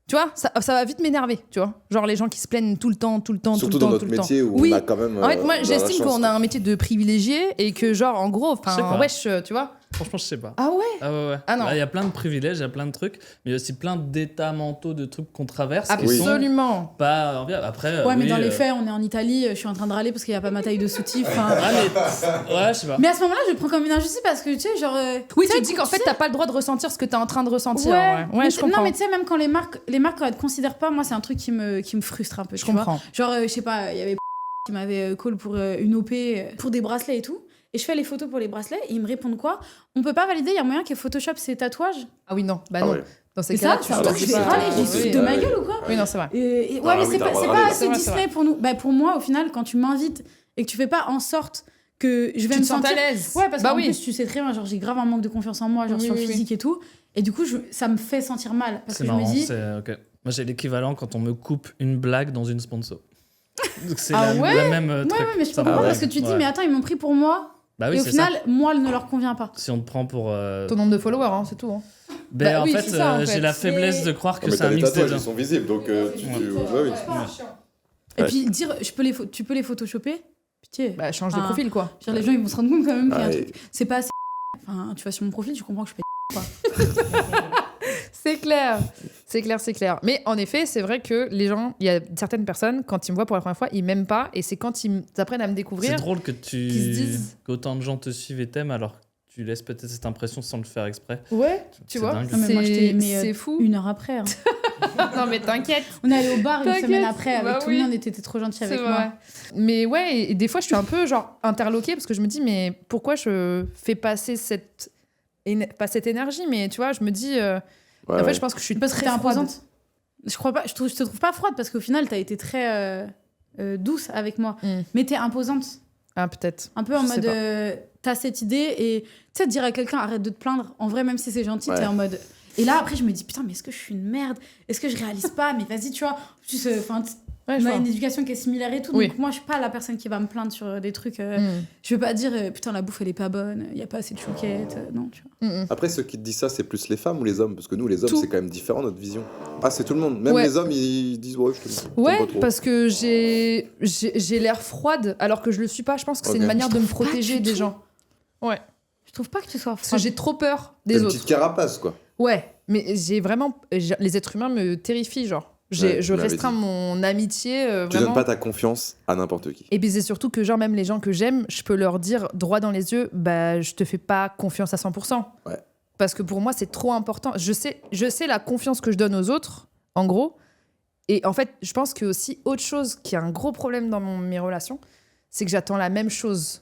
tu vois, ça va vite m'énerver, tu vois. Genre, les gens qui se plaignent tout le temps, tout le temps, Surtout tout le dans temps, notre tout le temps. métier où Oui. on a quand même. En fait, moi, la j'estime chance, qu'on a un métier de privilégié et que, genre, en gros, Je sais enfin, pas. wesh, tu vois. Franchement, je sais pas. Ah ouais. Ah ouais. Ah non. Là, il y a plein de privilèges, il y a plein de trucs, mais il y a aussi plein d'états mentaux, de trucs qu'on traverse qui sont Absolument. pas enviables. Après, Ouais, mais oui, dans les faits, on est en Italie, je suis en train de râler parce qu'il n'y a pas ma taille de soutif. enfin. Ah, mais... Ouais, je sais pas. Mais à ce moment-là, je le prends comme une injustice parce que, tu sais, genre. Oui, tu tu sais, te dis qu'en fait, tu t'as pas le droit de ressentir ce que t'es en train de ressentir. Ouais, Ouais, mais je comprends. Non, mais tu sais, même quand les marques, quand elles te considèrent pas, moi, c'est un truc qui me frustre un peu. Je tu vois. comprends. Genre, je sais pas, il y avait qui m'avait call pour une OP, pour des bracelets et tout. Et je fais les photos pour les bracelets et ils me répondent quoi? On peut pas valider, il y a moyen que Photoshop ces tatouages. Ah oui, non. Bah Ah non. ouais. Dans ces Et cas-là, ça, tu c'est un truc, je choisis vais pas. râler, je Oui, dis, oui, fous de ma ouais. gueule ou quoi? Oui, non, c'est vrai. Ouais, Ah mais oui, c'est t'as pas, le droit c'est de pas râler. assez C'est vrai, Disney pour nous. Bah, pour moi, au final, quand tu m'invites et que tu fais pas en sorte que je vais Tu me te sens à sentir. l'aise. Ouais, parce bah qu'en oui. plus, tu sais très bien, genre, j'ai grave un manque de confiance en moi, genre Oui, sur le oui, oui. physique et tout. Et du coup, ça me fait sentir mal. Parce C'est que marrant, je me dis. c'est ok. Moi, j'ai l'équivalent quand on me coupe une blague dans une sponsor. Donc, c'est Ah la, ouais la même Ouais, truc. ouais, mais je Ça comprends me- parce que tu dis, ouais. mais attends, ils m'ont pris pour moi. Bah oui, et au c'est final, ça. moi, elle ne leur convient pas. Si on te prend pour. Ton nombre de followers, hein, c'est tout. Hein. Ben, Bah en oui, fait, c'est ça, en fait. j'ai la faiblesse C'est- de croire que Mais c'est t'as un les mix des tatouages, deux. ils sont visibles, donc bah oui. Et Ouais. puis dire, tu peux les photoshopper. Pitié. Bah, change de Ah. profil, quoi. Genre, les gens, ils vont se rendre compte quand même qu'il y a un Ah, truc. C'est pas assez. Enfin, tu vas sur mon profil, tu comprends que je fais. C'est clair. C'est clair, c'est clair. Mais en effet, c'est vrai que les gens, il y a certaines personnes, quand ils me voient pour la première fois, ils m'aiment pas. Et c'est quand ils apprennent à me C'est découvrir. drôle que qui se disent- qu'autant de gens te suivent et t'aiment alors que tu laisses peut-être cette impression sans le faire exprès. Ouais, tu C'est vois. dingue. Non, mais moi, je t'ai aimé, C'est fou. Une heure après. hein. Non, mais t'inquiète. On est allé au bar une T'inquiète. semaine après avec Bah tout oui. le monde et t'étais trop gentil avec C'est moi. vrai. Mais ouais, et des fois, je suis un peu genre interloquée parce que je me dis, mais pourquoi je fais passer pas cette énergie, mais tu vois, je me dis, en fait, je pense que je suis Parce que très t'es froide. imposante. Je crois pas, je te trouve pas froide parce qu'au final, t'as été très douce avec moi. Mm. Mais t'es imposante. Ah, peut-être. Un peu en Je sais mode, pas. t'as cette idée et tu sais, dire à quelqu'un arrête de te plaindre, en vrai, même si c'est gentil, Ouais. t'es en mode. Et là, après, je me dis, putain, mais est-ce que je suis une merde? Est-ce que je réalise pas? Mais vas-y, tu vois. En plus, enfin, Ouais, on je a vois. une éducation qui est similaire et tout. Oui. Donc, moi, je suis pas la personne qui va me plaindre sur des trucs. Mm. Je veux pas dire, putain, la bouffe, elle est pas bonne, il y a pas assez de chouquettes. Non, tu vois. Mm, mm. Après, ceux qui te disent ça, c'est plus les femmes ou les hommes? Parce que nous, les hommes, Tout. c'est quand même différent notre vision. Ah, c'est tout le monde. Même Ouais. les hommes, ils disent ouais, je t'aime Ouais, pas trop. parce que j'ai l'air froide alors que je le suis pas. Je pense que c'est Ok. une manière de me Je trouve pas protéger du des tout. gens. Ouais. Je trouve pas que tu sois Parce que froide. j'ai trop peur T'as des une autres. petite carapace, quoi. Ouais, mais j'ai vraiment. Les êtres humains me terrifient, genre. Ouais, Je tu m'avais restreins dit. mon amitié Tu vraiment. donnes pas ta confiance à n'importe qui. Et puis c'est surtout que, genre, même les gens que j'aime, je peux leur dire droit dans les yeux, bah, je te fais pas confiance à 100%. Ouais. Parce que pour moi, c'est trop important. Je sais la confiance que je donne aux autres, en gros. Et en fait, je pense que aussi, autre chose qui est un gros problème dans mes relations, c'est que j'attends la même chose.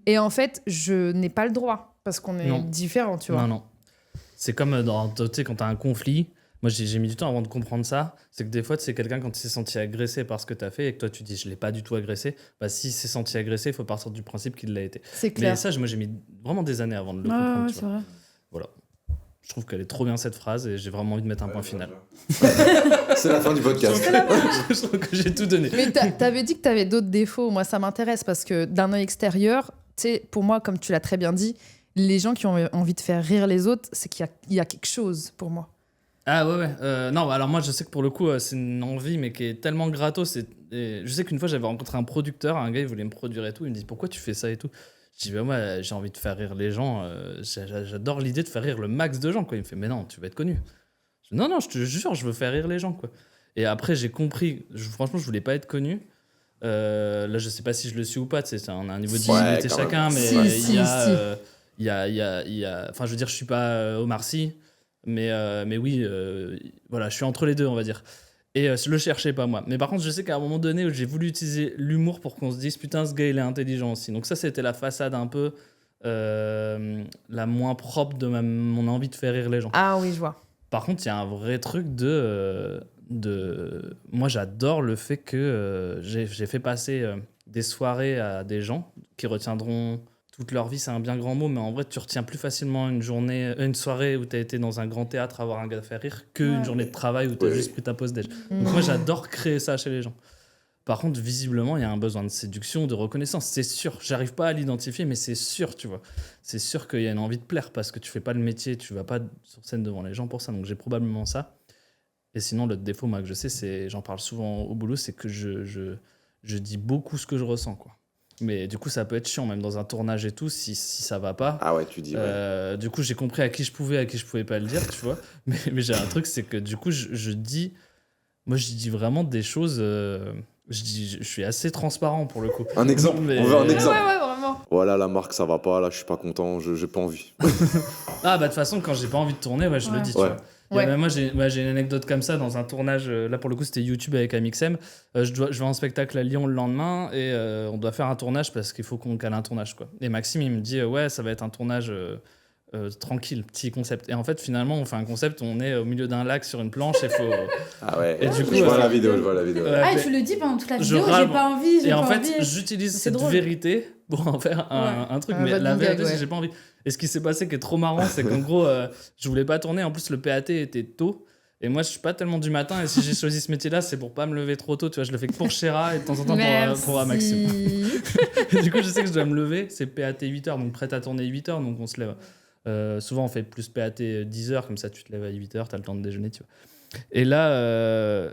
Et en fait, je n'ai pas le droit, parce qu'on est Non. différents, tu vois. Non, non. C'est comme tu sais, quand t'as un conflit. Moi, j'ai mis du temps avant de comprendre ça. C'est que des fois, tu sais, quelqu'un, quand il s'est senti agressé par ce que t'as fait et que toi, tu dis, je l'ai pas du tout agressé, bah, s'il s'est senti agressé, il faut partir du principe qu'il l'a été. C'est clair. Mais ça, moi, j'ai mis vraiment des années avant de le Ouais, comprendre. ouais, tu c'est vois. vrai. Voilà. Je trouve qu'elle est trop bien, cette phrase, et j'ai vraiment envie de mettre un point final. C'est la fin du podcast. Je trouve que j'ai tout donné. Mais t'avais dit que t'avais d'autres défauts. Moi, ça m'intéresse parce que d'un œil extérieur, tu sais, pour moi, comme tu l'as très bien dit, les gens qui ont envie de faire rire les autres, c'est qu'il y a quelque chose pour moi. Ah ouais, ouais. Non, alors moi, je sais que pour le coup, c'est une envie, mais qui est tellement gratos. Et je sais qu'une fois, j'avais rencontré un producteur, un gars, il voulait me produire et tout. Il me dit, pourquoi tu fais ça et tout? Je dis, bah, moi, j'ai envie de faire rire les gens. J'adore l'idée de faire rire le max de gens, quoi. Il me fait, mais non, tu vas être connu. Je dis, non, non, je te jure, je veux faire rire les gens, quoi. Et après, j'ai compris, franchement, je voulais pas être connu. Là, je sais pas si je le suis ou pas, tu sais, on a un niveau de Si. visibilité Ouais, quand chacun, mais Si, il si, y a. si. Il y a. Enfin, je veux dire, je suis pas Omar Sy, mais oui, voilà, je suis entre les deux, on va dire. Et je le cherchais pas, moi. Mais par contre, je sais qu'à un moment donné où j'ai voulu utiliser l'humour pour qu'on se dise, putain, ce gars, il est intelligent aussi. Donc, ça, c'était la façade un peu la moins propre de mon envie de faire rire les gens. Ah oui, je vois. Par contre, il y a un vrai truc de moi, j'adore le fait que j'ai fait passer des soirées à des gens qui retiendront toute leur vie, c'est un bien grand mot, mais en vrai, tu retiens plus facilement une soirée où tu as été dans un grand théâtre à voir un gars faire rire qu'une journée de travail où tu as juste pris ta pause déj. Donc moi, j'adore créer ça chez les gens. Par contre, visiblement, il y a un besoin de séduction, de reconnaissance. C'est sûr, j'arrive pas à l'identifier, mais c'est sûr, tu vois. C'est sûr qu'il y a une envie de plaire parce que tu fais pas le métier, tu vas pas sur scène devant les gens pour ça. Donc j'ai probablement ça. Et sinon, l'autre défaut, moi, que je sais, j'en parle souvent au boulot, c'est que je dis beaucoup ce que je ressens, quoi. Mais du coup, ça peut être chiant, même dans un tournage et tout, si ça va pas. Ah ouais, tu dis. Ouais. Du coup, j'ai compris à qui je pouvais pas le dire, tu vois. Mais j'ai un truc, c'est que du coup, je dis vraiment des choses. Je suis assez transparent pour le coup. Un exemple. Mais- On veut un exemple. Ouais, vraiment. Voilà, la marque, ça va pas. Là, je suis pas content. J'ai pas envie. Ah, bah de toute façon, quand j'ai pas envie de tourner, je le dis, tu Ouais. vois. Même moi, j'ai une anecdote comme ça dans un tournage. Là, pour le coup, c'était YouTube avec Amixem. Je vais en spectacle à Lyon le lendemain et on doit faire un tournage parce qu'il faut qu'on cale un tournage, quoi. Et Maxime, il me dit ouais, ça va être un tournage tranquille, petit concept. Et en fait, finalement, on fait un concept, on est au milieu d'un lac sur une planche et faut. Ah ouais. Et du coup, je vois la vidéo. Ah, et tu le dis pendant toute la Je vidéo, râle. j'ai pas envie, Et en fait, envie. j'utilise C'est cette drôle. vérité pour en faire un truc. Un Mais running la vérité, gag, c'est que j'ai pas envie. Et ce qui s'est passé qui est trop marrant, c'est qu'en gros, je voulais pas tourner. En plus, le PAT était tôt. Et moi, je suis pas tellement du matin. Et si j'ai choisi ce métier-là, c'est pour pas me lever trop tôt. Tu vois, je le fais que pour Chéra et de temps en temps pour Maxime. Et du coup, je sais que je dois me lever. C'est PAT 8h, donc prête à tourner 8h. Donc on se lève. Souvent, on fait plus PAT 10h. Comme ça, tu te lèves à 8h, t'as le temps de déjeuner, tu vois. Et là,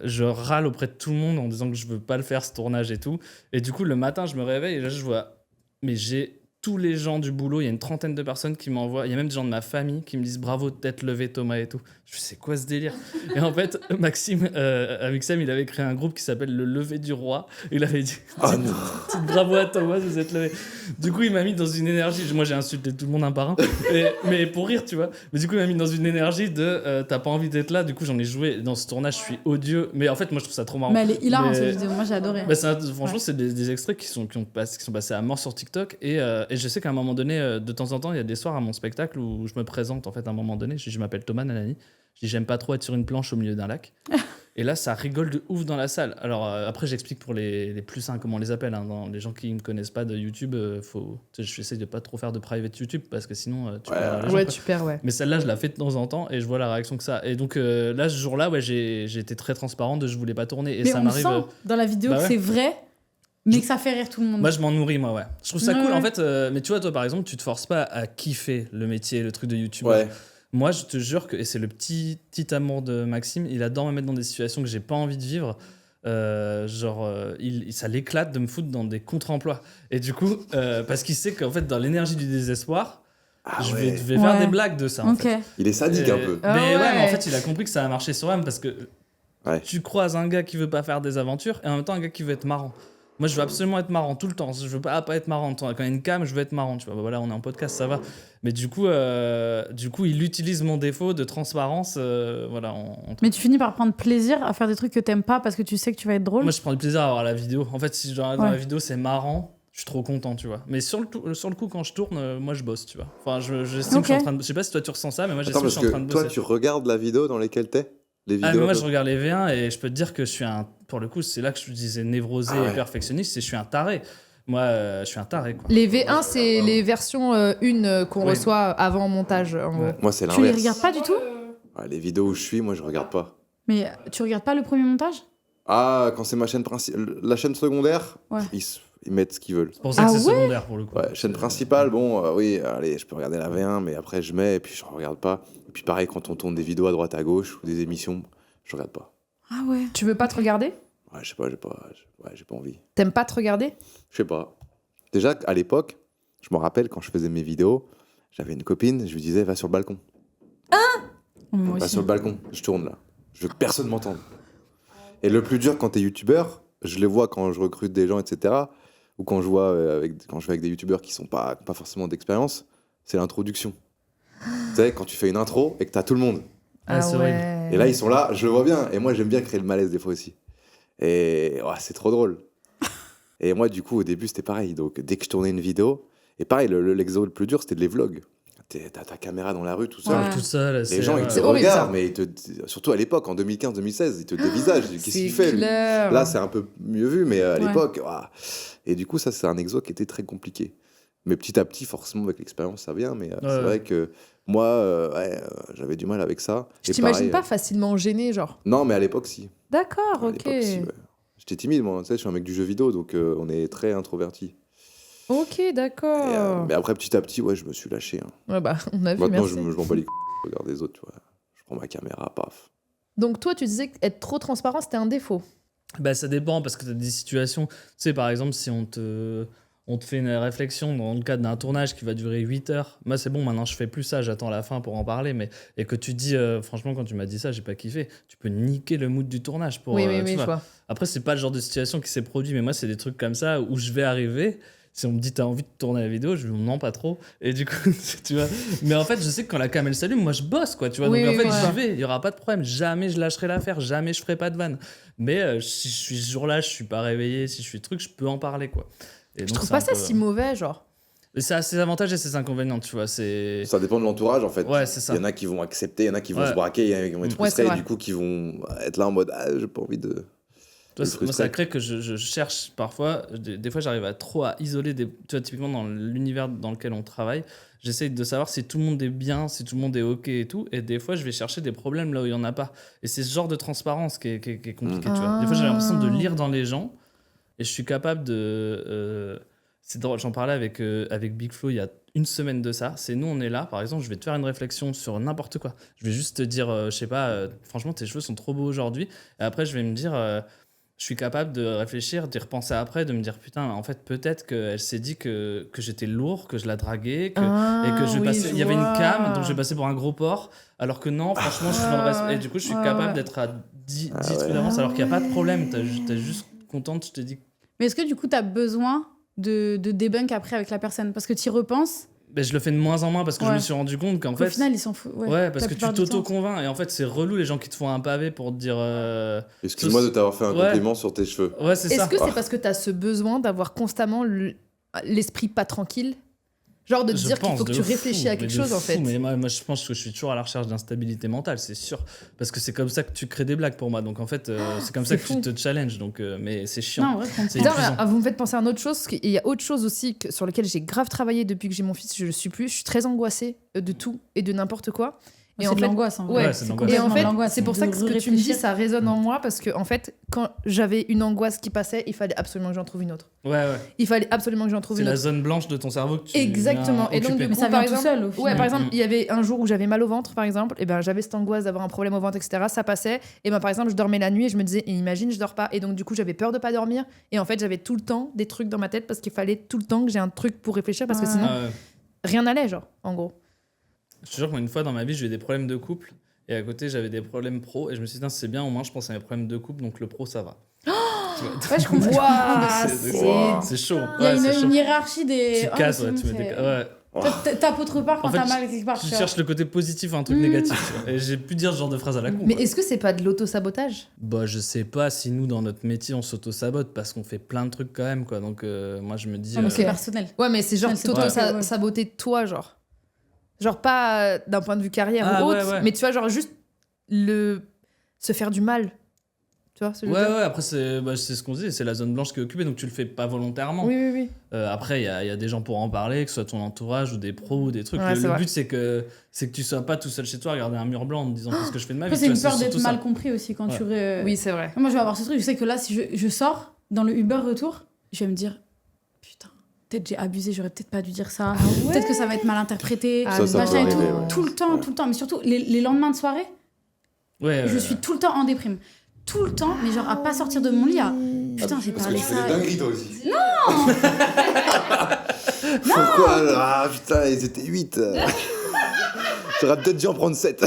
je râle auprès de tout le monde en disant que je veux pas le faire, ce tournage et tout. Et du coup, le matin, je me réveille et là, je vois... Mais j'ai tous les gens du boulot, il y a une trentaine de personnes qui m'envoient, il y a même des gens de ma famille qui me disent bravo de t'être levé, Thomas et tout. Je sais quoi ce délire. Et en fait, Maxime, avec Sam, il avait créé un groupe qui s'appelle Le Lever du Roi. Il avait dit petite bravo à Thomas, vous êtes levé. Du coup, il m'a mis dans une énergie. Moi, j'ai insulté tout le monde un par un, mais pour rire, tu vois. Mais du coup, il m'a mis dans une énergie de t'as pas envie d'être là. Du coup, j'en ai joué dans ce tournage, je suis odieux. Mais en fait, moi, je trouve ça trop marrant. Mais elle est hilarante, cette vidéo. Moi, j'ai adoré. Bah, franchement, c'est des extraits qui sont passés à mort sur TikTok. Et je sais qu'à un moment donné, de temps en temps, il y a des soirs à mon spectacle où je me présente. En fait, à un moment donné, je m'appelle Thomas Nanani. Je dis, j'aime pas trop être sur une planche au milieu d'un lac. Et là, ça rigole de ouf dans la salle. Alors, après, j'explique pour les plus sains comment on les appelle. Hein. Les gens qui ne me connaissent pas de YouTube, j'essaie de pas trop faire de private YouTube parce que sinon, tu perds les gens, quoi. Tu perds, ouais. Mais celle-là, je la fais de temps en temps et je vois la réaction que ça. Et donc, là, ce jour-là, j'ai été très transparent de je voulais pas tourner. Et mais ça on m'arrive. sent dans la vidéo bah que ouais. c'est vrai, mais que ça fait rire tout le monde. Moi, je m'en nourris, moi, ouais. Je trouve ça Ouais, cool. ouais. En fait, mais tu vois, toi, par exemple, tu te forces pas à kiffer le métier, le truc de YouTube. Ouais. Moi, je te jure que, et c'est le petit amour de Maxime, il adore me mettre dans des situations que j'ai pas envie de vivre. Ça l'éclate de me foutre dans des contre-emplois. Et du coup, parce qu'il sait qu'en fait, dans l'énergie du désespoir, je vais faire des blagues de ça. En Ok. fait. Il est sadique un peu. Ah Mais ouais. mais en fait, il a compris que ça a marché sur M parce que tu croises un gars qui veut pas faire des aventures et en même temps un gars qui veut être marrant. Moi, je veux absolument être marrant tout le temps. Je veux pas être marrant. Quand il y a une cam, je veux être marrant. Tu vois, bah voilà, on est en podcast, ça va. Mais du coup, il utilise mon défaut de transparence. Voilà. Mais tu finis par prendre plaisir à faire des trucs que t'aimes pas parce que tu sais que tu vas être drôle. Moi, je prends du plaisir à voir la vidéo. En fait, si dans la vidéo c'est marrant, je suis trop content, tu vois. Mais sur le coup, quand je tourne, moi, je bosse, tu vois. Enfin, j'estime que je suis en train de. Je sais pas si toi tu ressens ça, mais moi, j'estime que je suis en train de bosser. Toi, tu regardes la vidéo dans laquelle t'es les vidéos. Mais moi, je regarde les V1 et je peux te dire que je suis pour le coup, c'est là que je disais névrosé et perfectionniste, je suis un taré. Moi, je suis un taré, quoi. Les V1, c'est les versions qu'on reçoit avant montage, en gros. Moi, c'est Tu les l'inverse. regardes pas du tout? Ouais, les vidéos où je suis, moi, je regarde pas. Mais tu regardes pas le premier montage? Ah, quand c'est ma chaîne principale. La chaîne secondaire, Ouais. ils mettent ce qu'ils veulent. C'est pour ça que c'est secondaire, pour le coup. Ouais, chaîne principale, bon, oui, allez, je peux regarder la V1, mais après, je mets et puis je regarde pas. Et puis pareil, quand on tourne des vidéos à droite à gauche ou des émissions, je regarde pas. Ah ouais. Tu veux pas te regarder? Ouais, je sais pas, j'ai pas envie. T'aimes pas te regarder? Je sais pas. Déjà, à l'époque, je me rappelle quand je faisais mes vidéos, j'avais une copine, je lui disais, va sur le balcon. Moi Va aussi. sur le balcon, je tourne là. Je veux que personne m'entende. Et le plus dur quand t'es youtubeur, je les vois quand je recrute des gens, etc. Ou quand je vais avec des youtubeurs qui sont pas forcément d'expérience, c'est l'introduction. Tu sais, quand tu fais une intro et que t'as tout le monde. Ah, c'est horrible. Et là, ils sont là, je le vois bien. Et moi, j'aime bien créer le malaise des fois aussi. Et c'est trop drôle. Et moi, du coup, au début, c'était pareil. Donc, dès que je tournais une vidéo, et pareil, l'exo le plus dur, c'était les vlogs. T'as ta caméra dans la rue, tout seul. Ouais. Tout seul, Les gens, ils te C'est horrible, regardent, ça. mais surtout à l'époque, en 2015-2016, ils te dévisagent. Qu'est-ce qu'il fait, lui ? clair. Là, c'est un peu mieux vu, mais à Ouais. l'époque... ouah. Et du coup, ça, c'est un exo qui était très compliqué. Mais petit à petit, forcément, avec l'expérience, ça vient. Mais c'est Ouais. vrai que moi, j'avais du mal avec ça. Je Et t'imagine pareil, pas facilement gêné, genre. Non, mais à l'époque, si. D'accord, À ok. l'époque, si, ouais. J'étais timide, moi. Tu sais, je suis un mec du jeu vidéo, donc on est très introverti. Ok, d'accord. Et, mais après, petit à petit, ouais, je me suis lâché. Hein. Ouais, bah, on a vu, Maintenant, merci. je m'en bats les couilles. Je regarde les autres, tu vois. Je prends ma caméra, paf. Donc, toi, tu disais qu'être trop transparent, c'était un défaut. Bah, ça dépend parce que tu as des situations. Tu sais, par exemple, si on te fait une réflexion dans le cadre d'un tournage qui va durer 8 heures. Moi, c'est bon, maintenant je fais plus ça, j'attends la fin pour en parler. Et que tu dis, franchement, quand tu m'as dit ça, j'ai pas kiffé. Tu peux niquer le mood du tournage. Oui, tu je vois. vois. Après, c'est pas le genre de situation qui s'est produit, mais moi, c'est des trucs comme ça où je vais arriver. Si on me dit, t'as envie de tourner la vidéo, je vais non, pas trop. Et du coup, tu vois. Mais en fait, je sais que quand la cam elle s'allume, moi, je bosse, quoi. Tu vois. Oui, Donc, en oui, fait, oui. j'y vais. Il y aura pas de problème. Jamais je lâcherai l'affaire. Jamais je ferai pas de vanne. Mais si je suis ce jour-là, je suis pas réveillé. Si je suis truc, je peux en parler, quoi. Et Je donc, trouve c'est pas un ça peu- si mauvais, genre. Et ça a ses avantages et ses inconvénients, tu vois. C'est. Ça dépend de l'entourage, en fait. Ouais, c'est ça. Il y en a qui vont accepter, il y en a qui vont Ouais. se braquer, il y en a qui vont être Ouais, frustrés, c'est et vrai. du coup, qui vont être là en mode ah, j'ai pas envie de. Toi, de moi, frustrer. ça crée que je cherche parfois, des fois j'arrive à trop à isoler, tu vois, typiquement dans l'univers dans lequel on travaille, j'essaye de savoir si tout le monde est bien, si tout le monde est ok et tout, et des fois je vais chercher des problèmes là où il y en a pas. Et c'est ce genre de transparence qui est compliqué, tu vois. Des fois j'ai l'impression de lire dans les gens, et je suis capable de... c'est drôle, j'en parlais avec Big Flo il y a une semaine de ça. C'est nous, on est là, par exemple, je vais te faire une réflexion sur n'importe quoi. Je vais juste te dire, je sais pas, franchement, tes cheveux sont trop beaux aujourd'hui. Et après, je vais me dire, je suis capable de réfléchir, d'y repenser après, de me dire, putain, en fait, peut-être qu'elle s'est dit que j'étais lourd, que je la draguais, et que je oui, passais. Il y avait une vois. cam, donc je passais pour un gros porc. Alors que non, franchement, je suis dans le respect. ouais. Et du coup, je suis Ouais, capable ouais. d'être à 10 Ah trucs ouais. d'avance, alors qu'il n'y a pas de problème. T'es juste contente, je te dis. Mais est-ce que du coup, tu as besoin de débunk après avec la personne? Parce que tu y repenses, Ben, je le fais de moins en moins parce que je Ouais. me suis rendu compte qu'en au fait. final, ils s'en foutent. Ouais, parce la que tu plupart du temps. t'auto-convaincs et en fait, c'est relou les gens qui te font un pavé pour te dire. Excuse-moi de t'avoir fait un Ouais. compliment sur tes cheveux. Ouais, c'est ça. Est-ce que c'est parce que t'as ce besoin d'avoir constamment l'esprit pas tranquille? Genre de te Je dire qu'il pense faut que de tu fou, réfléchis à mais quelque de chose, en fou, fait. Mais moi, je pense que je suis toujours à la recherche d'instabilité mentale, c'est sûr. Parce que c'est comme ça que tu crées des blagues pour moi. Donc en fait, c'est comme ça que c'est tu fou. te challenges. Donc, mais c'est chiant. Non, en vrai, je comprends. C'est Putain, épuisant. mais, vous me faites penser à une autre chose, parce qu'il y a autre chose aussi sur lequel j'ai grave travaillé depuis que j'ai mon fils, je le suis plus. Je suis très angoissée de tout et de n'importe quoi. Et C'est en de fait, l'angoisse. En vrai. Ouais, c'est de l'angoisse. et en complètement de fait, l'angoisse, c'est pour de ça que ce que tu me dis, réfléchir. ça résonne en moi, parce que en fait, quand j'avais une angoisse qui passait, il fallait absolument que j'en trouve une autre. Ouais. Il fallait absolument que j'en trouve C'est une la autre. zone blanche de ton cerveau que tu. Exactement. viens Et donc, occuper. du Mais coup, ça par vient tout exemple, seul, au ouais, final. par exemple, Mm. il y avait un jour où j'avais mal au ventre, par exemple, et ben j'avais cette angoisse d'avoir un problème au ventre, etc. Ça passait. Et ben par exemple, je dormais la nuit et je me disais, et imagine, je dors pas. Et donc, du coup, j'avais peur de pas dormir. Et en fait, j'avais tout le temps des trucs dans ma tête parce qu'il fallait tout le temps que j'ai un truc pour réfléchir parce que Ah. sinon, Ah ouais. rien n'allait, genre, en gros. Je te jure qu'une fois dans ma vie, j'ai eu des problèmes de couple. Et à côté, j'avais des problèmes pro. Et je me suis dit, c'est bien, au moins, je pense à mes problèmes de couple. Donc le pro, ça va. Tu vois. Ouais, je comprends. Waouh, C'est chaud. Il y a Ouais, c'est chaud. une hiérarchie des. Tu Ah, casses, c'est ouais, bon, tu mets des. c'est- Ouais. Tape autre part quand En fait, t'as mal quelque part. Tu tu vois. cherches le côté positif à un truc négatif. Tu vois. Et j'ai pu dire ce genre de phrase à la con. Mais quoi. est-ce que c'est pas de l'auto-sabotage? Bah, je sais pas si nous, dans notre métier, on s'auto-sabote parce qu'on fait plein de trucs quand même, quoi. Donc, moi, je me dis. Ah, mais c'est Ok. personnel. Ouais, mais c'est genre Ouais, c'est t'auto-saboter toi, genre. Genre pas d'un point de vue carrière Ah, ou ouais, autre, ouais. mais tu vois, genre juste se faire du mal. Tu vois ce que je veux Ouais, dire? ouais, après, c'est ce qu'on dit, c'est la zone blanche qui est occupée, donc tu le fais pas volontairement. Oui, oui, oui. Après, il y a des gens pour en parler, que ce soit ton entourage ou des pros ou des trucs. Ouais, c'est le vrai. but, c'est que tu sois pas tout seul chez toi à regarder un mur blanc en te disant qu'est-ce que je fais de ma vie. Après, c'est tu une vois, peur d'être surtout mal ça. compris aussi quand Ouais. tu. Oui, c'est vrai. Moi, je vais avoir ce truc. Je sais que là, si je sors dans le Uber retour, je vais me dire putain, peut-être j'ai abusé, j'aurais peut-être pas dû dire ça. Peut-être que ça va être mal interprété. Ah, Ça peut machin et arriver, tout. ouais. Tout le temps, Ouais. tout le temps. Mais surtout, les lendemains de soirée, Ouais, je suis tout le temps en déprime. Tout le temps, mais genre à pas sortir de mon lit. Putain, j'ai Parce que parlé tu fais ça. des dingueries toi aussi. Non Pourquoi Ah putain, ils étaient 8. J'aurais peut-être dû en prendre 7.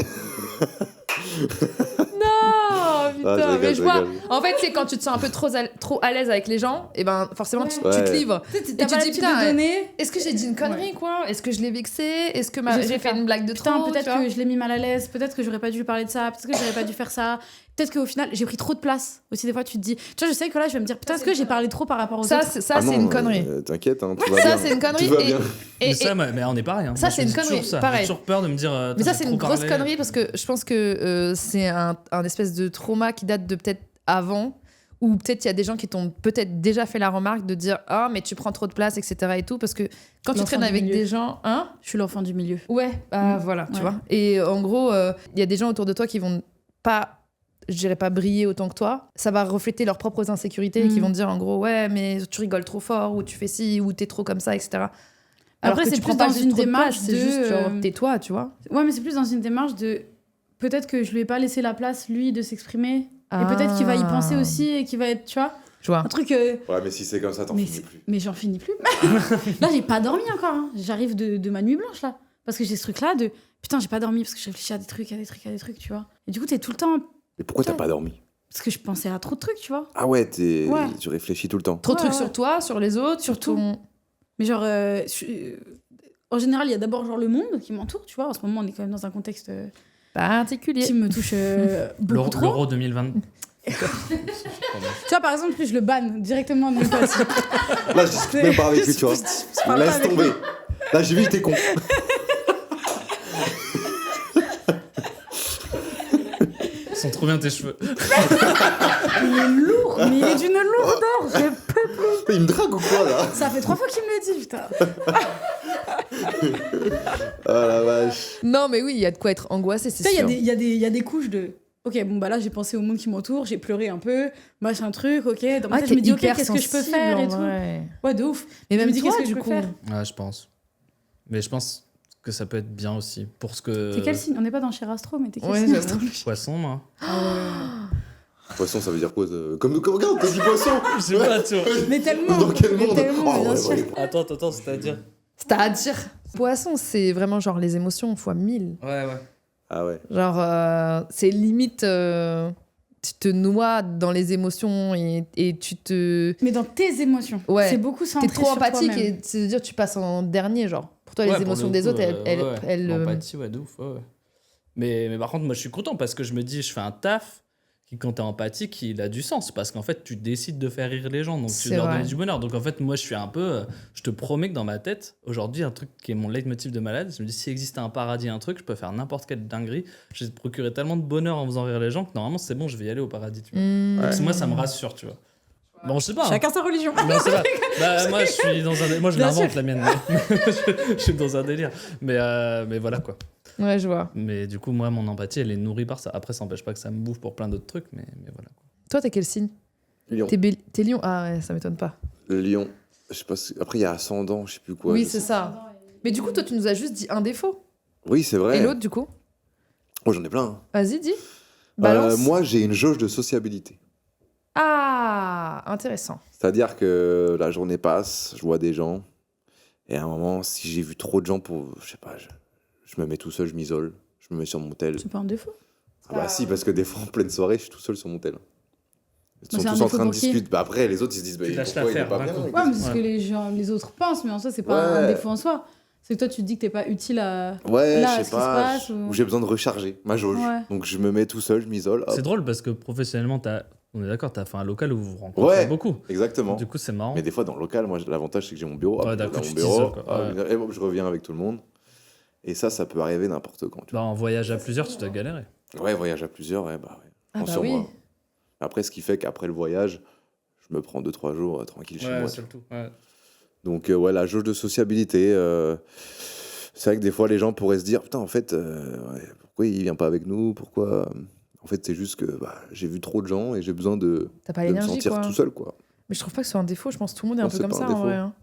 Non, putain, je rigole, mais je vois. rigole. En fait, c'est quand tu te sens un peu trop à l'aise avec les gens, et ben forcément, tu Ouais. te livres. Tu sais, Et t'as tu pas dis, l'habitude putain, de donner. Est-ce que j'ai dit une connerie, quoi? Est-ce que je l'ai vexé? Est-ce que Je sais j'ai fait pas. une blague de Putain, trop? peut-être tu vois? que je l'ai mis mal à l'aise, peut-être que j'aurais pas dû lui parler de ça, peut-être que j'aurais pas dû faire ça. Peut-être qu'au final, j'ai pris trop de place. Aussi, des fois, tu te dis, tu vois, je sais que là, je vais me dire, putain, est-ce que j'ai parlé trop par rapport aux Ça, autres c'est une connerie. T'inquiète, hein, tout va Ça, bien. c'est une connerie. Tout va bien. Et- Mais ça, mais on est pareil. Hein. Ça, Moi, c'est je une me dis connerie, toujours ça. pareil. J'ai toujours peur de me dire. Mais ça, j'ai c'est trop une grosse parlé. connerie parce que je pense que c'est un espèce de trauma qui date de peut-être avant, Ou peut-être il y a des gens qui t'ont peut-être déjà fait la remarque de dire « Ah, mais tu prends trop de place, etc. » et tout. Parce que quand tu L'enfant traînes du avec milieu. des gens... Hein? Je suis l'enfant du milieu. Ouais, voilà, tu Ouais. vois. Et en gros, il y a des gens autour de toi qui vont pas, je dirais pas briller autant que toi. Ça va refléter leurs propres insécurités et qui vont te dire en gros, ouais, mais tu rigoles trop fort, ou tu fais ci, ou t'es trop comme ça, etc. Alors Après, que c'est tu plus prends pas dans juste une trop de démarche place, c'est de, juste genre tais-toi, tu vois. Ouais, mais c'est plus dans une démarche de peut-être que je lui ai pas laissé la place, lui, de s'exprimer. Et peut-être qu'il va y penser aussi et qu'il va être, tu vois, Tu vois. un truc. Ouais, mais si c'est comme ça, t'en mais, finis plus. mais j'en finis plus. Là, j'ai pas dormi encore. Hein. J'arrive de ma nuit blanche, là. Parce que j'ai ce truc-là de putain, j'ai pas dormi parce que je réfléchis à des trucs, tu vois. Et du coup, t'es tout le temps. Mais pourquoi t'as pas dormi? Parce que je pensais à trop de trucs, tu vois. Ah ouais, Ouais. tu réfléchis tout le temps. Trop de Ouais, trucs ouais. sur toi, sur les autres, sur Surtout. ton... Mais genre, en général, il y a d'abord genre le monde qui m'entoure, tu vois. En ce moment, on est quand même dans un contexte particulier. qui me touche beaucoup trop. L'Euro 2020. Tu vois, par exemple, je le banne directement de mes potes. Là, je discute même pas avec lui, tu vois. parle pas Laisse avec tomber. Là, j'ai vu, il était con. Ils sont trop bien tes cheveux. Il est lourd, mais il est d'une lourdeur. Je peux plus. Il me drague ou quoi, là? Ça fait 3 fois qu'il me le dit, putain. Ah la vache. Non, mais oui, il y a de quoi être angoissé, c'est Tu sais, sûr. il y a des couches de. Ok, bon, bah là, j'ai pensé au monde qui m'entoure, j'ai pleuré un peu, machin truc, ok. Dans ma tête, je me dis, ok, qu'est-ce que je peux faire et tout. Ouais, de ouf. Mais Je même me dis, toi, qu'est-ce que du je peux coup. faire. Ouais, je pense. Mais je pense que ça peut être bien aussi. Pour ce que. T'es quel signe? On n'est pas dans Cher Astro, mais t'es quel Ouais, signe? j'avoue. Poisson, moi. Poisson, ça veut dire quoi? Comme regarde, t'as dit poisson. Je sais pas, tu vois. Mais tellement. Dans quel mais monde? tellement, Oh, bien ouais, sûr. ouais. Attends, c'est-à-dire. C'est-à-dire, poisson, c'est vraiment genre les émotions fois 1000. Ouais. Ah ouais. Genre, c'est limite, tu te noies dans les émotions et tu te... Mais dans tes émotions. Ouais. C'est beaucoup centré T'es trop sur empathique toi-même. et c'est-à-dire tu passes en dernier, genre. Pour toi, Ouais, les pour émotions le des coup, autres, elles L'empathie, ouais, de ouf. Ouais. Mais par contre, moi, je suis content parce que je me dis, je fais un taf qui, quand t'es empathique, il a du sens. Parce qu'en fait, tu décides de faire rire les gens. Donc, tu C'est leur vrai. donnes du bonheur. Donc, en fait, moi, je suis un peu. Je te promets que dans ma tête, aujourd'hui, un truc qui est mon leitmotiv de malade, je me dis, s'il existait un paradis, un truc, je peux faire n'importe quelle dinguerie. Je vais te procurer tellement de bonheur en faisant rire les gens que normalement, c'est bon, je vais y aller au paradis. Tu vois. Parce que moi, ça me rassure, tu vois. Bon, je sais pas. hein. Chacun sa religion. Non, c'est pas. Bah, moi, je suis dans un. Moi, je Bien l'invente sûr. la mienne. Mais je suis dans un délire. Mais voilà quoi. Ouais, je vois. Mais du coup, moi, mon empathie, elle est nourrie par ça. Après, ça n'empêche pas que ça me bouffe pour plein d'autres trucs, mais voilà. Quoi. Toi, t'es quel signe? Lion. T'es lion? Ah ouais, ça m'étonne pas. Le lion. Je sais pas. Après, il y a ascendant, je sais plus quoi. oui, je c'est sais. ça. Mais du coup, toi, tu nous as juste dit un défaut. Oui, c'est vrai. Et l'autre, du coup? Oh, j'en ai plein. Hein. Vas-y, dis. Balance. Moi, j'ai une jauge de sociabilité. Ah, intéressant. C'est-à-dire que la journée passe, je vois des gens, et à un moment, si j'ai vu trop de gens je sais pas, je me mets tout seul, je m'isole, je me mets sur mon tel. C'est pas un défaut. Ah bah si, parce que des fois, en pleine soirée, je suis tout seul sur mon tel. Ils sont c'est un tous en défaut train de pour qui? discuter. Bah après, les autres, ils se disent, bah, Tu lâches pourquoi il est l'affaire, pas d'un bien coup. Ouais, mais c'est ce Ouais. que les autres pensent, mais en soi, c'est pas Ouais. un défaut en soi. C'est que toi, tu te dis que t'es pas utile à. Ouais, Là, je ce sais qui se pas, passe, ou- où j'ai besoin de recharger ma jauge. Ouais. Donc je me mets tout seul, je m'isole. hop. C'est drôle parce que professionnellement, on est d'accord, t'as fait un local où vous vous rencontrez Ouais. beaucoup. Exactement. Du coup, c'est marrant. Mais des fois, dans le local, moi, l'avantage, c'est que j'ai mon bureau. Hop, Ouais, d'un coup, dans tu mon t'isoles, bureau, quoi. hop, Ouais. et hop, je reviens avec tout le monde. Et ça peut arriver n'importe quand. Tu Bah, en voyage à plusieurs, tu dois galérer. vois. Ouais, voyage à plusieurs, ouais, bah ouais. Ah Prends bah sur oui. moi. Après, ce qui fait qu'après le voyage, je me prends 2-3 jours tranquille chez moi. c'est le tout. Ouais. Donc, ouais, la jauge de sociabilité. C'est vrai que des fois, les gens pourraient se dire, putain, en fait, ouais, pourquoi il vient pas avec nous? Pourquoi En fait, c'est juste que j'ai vu trop de gens et j'ai besoin de T'as pas me l'énergie, sentir quoi. tout seul, quoi. Mais je trouve pas que ce soit un défaut. Je pense que tout le monde est un Non, peu c'est comme pas ça, un en défaut. vrai. hein.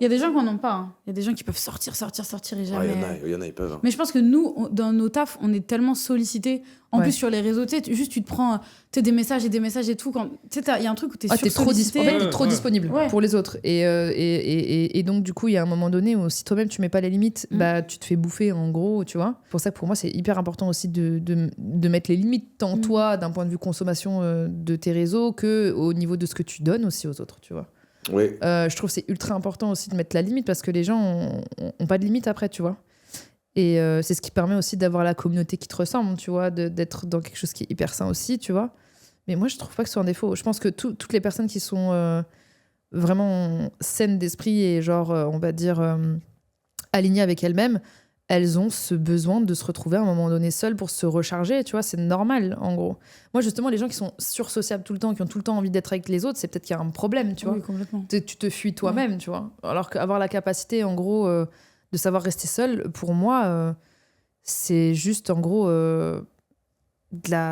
Il y a des gens qui en ont pas. hein. Il y a des gens qui peuvent sortir et jamais. Il y en a, ils peuvent. Hein. Mais je pense que nous, dans nos tafs, on est tellement sollicités. En Ouais. plus, sur les réseaux, tu sais, tu te prends des messages et tout. Tu sais, il y a un truc où t'es Ah, t'es trop, sursollicité. en fait, t'es Ouais, trop ouais. disponible Ouais. pour les autres. Et donc, du coup, il y a un moment donné où si toi-même tu mets pas les limites, bah, tu te fais bouffer, en gros, tu vois. Pour ça que pour moi, c'est hyper important aussi de mettre les limites, tant toi, d'un point de vue consommation de tes réseaux, que au niveau de ce que tu donnes aussi aux autres, tu vois. Oui. Je trouve que c'est ultra important aussi de mettre la limite parce que les gens ont pas de limite après, tu vois. Et c'est ce qui permet aussi d'avoir la communauté qui te ressemble, tu vois, d'être dans quelque chose qui est hyper sain aussi, tu vois. Mais moi, je trouve pas que ce soit un défaut. Je pense que toutes les personnes qui sont vraiment saines d'esprit et genre, on va dire, alignées avec elles-mêmes, elles ont ce besoin de se retrouver à un moment donné seules pour se recharger, tu vois, c'est normal, en gros. Moi, justement, les gens qui sont sursociables tout le temps, qui ont tout le temps envie d'être avec les autres, c'est peut-être qu'il y a un problème, tu vois. Oui, complètement. Tu te fuis toi-même, tu vois. Alors qu'avoir la capacité, en gros, de savoir rester seul, pour moi, c'est juste, en gros,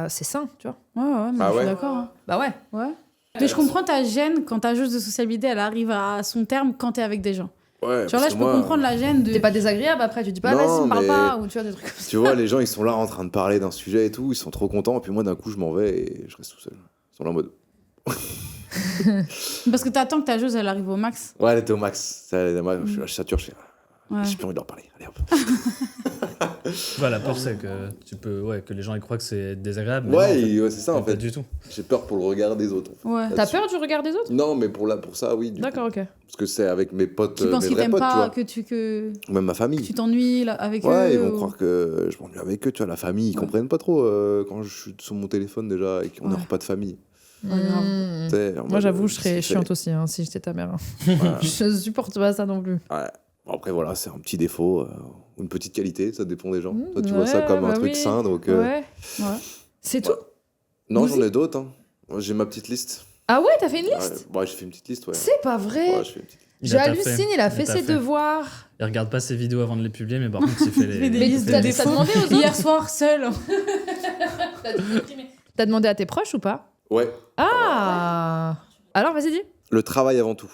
c'est sain, tu vois. Ouais, mais Ah je suis ouais. d'accord. Hein. Bah ouais. Ouais. Mais je comprends ta gêne quand ta jauge de sociabilité, elle arrive à son terme quand t'es avec des gens. Ouais, Genre là, parce je que peux moi, comprendre la gêne de... T'es pas désagréable après, tu dis pas, Non, vas-y, me parle mais- pas, ou tu vois, des trucs comme ça. Tu vois, les gens, ils sont là en train de parler d'un sujet et tout, ils sont trop contents, et puis moi, d'un coup, je m'en vais et je reste tout seul. Ils sont là en mode. Parce que t'attends que ta jauge, elle arrive au max. Ouais, elle était au max. Moi, je sature, Ouais. j'ai plus envie de leur parler. Allez hop. Voilà, la peur, c'est que que les gens ils croient que c'est désagréable. mais non, Ouais, en fait, ouais, c'est ça en pas fait. du tout. J'ai peur pour le regard des autres. En fait. Ouais. T'as Là-dessus. peur du regard des autres? Non, mais pour ça, oui. du D'accord, coup. ok. Parce que c'est avec mes potes, Tu penses mes qu'ils vrais t'aiment potes, tu pas, vois. que Ou même ma famille. tu t'ennuies là, avec eux Ouais, ils vont ou- croire que je m'ennuie avec eux, tu vois. La famille, ils comprennent pas trop quand je suis sur mon téléphone déjà et qu'on n'a Ouais. pas de famille. Ouais, grave. Tu sais, en Moi, mode, j'avoue, je serais c'est- chiante aussi, hein, si j'étais ta mère. Voilà. Je supporte pas ça non plus. Ouais. Bon, après, voilà, c'est un petit défaut ou une petite qualité, ça dépend des gens. Mmh, Toi, tu vois ça comme un bah truc oui. sain, donc. Ouais. Ouais. C'est tout? Non, Vous j'en ai d'autres. Hein. Moi, j'ai ma petite liste. Ah ouais, t'as fait une liste? Ouais, j'ai fait une petite liste, ouais. C'est pas vrai. Ouais, je fais une petite liste. J'hallucine, il a fait ses devoirs. Il regarde pas ses vidéos avant de les publier, mais par contre, il fait Il fait les. des Mais listes il de fait les- t'as défauts. demandé aux autres? Hier soir, seul. T'as demandé à tes proches ou pas? Ouais, Ah! Alors, vas-y, dis. le travail avant tout.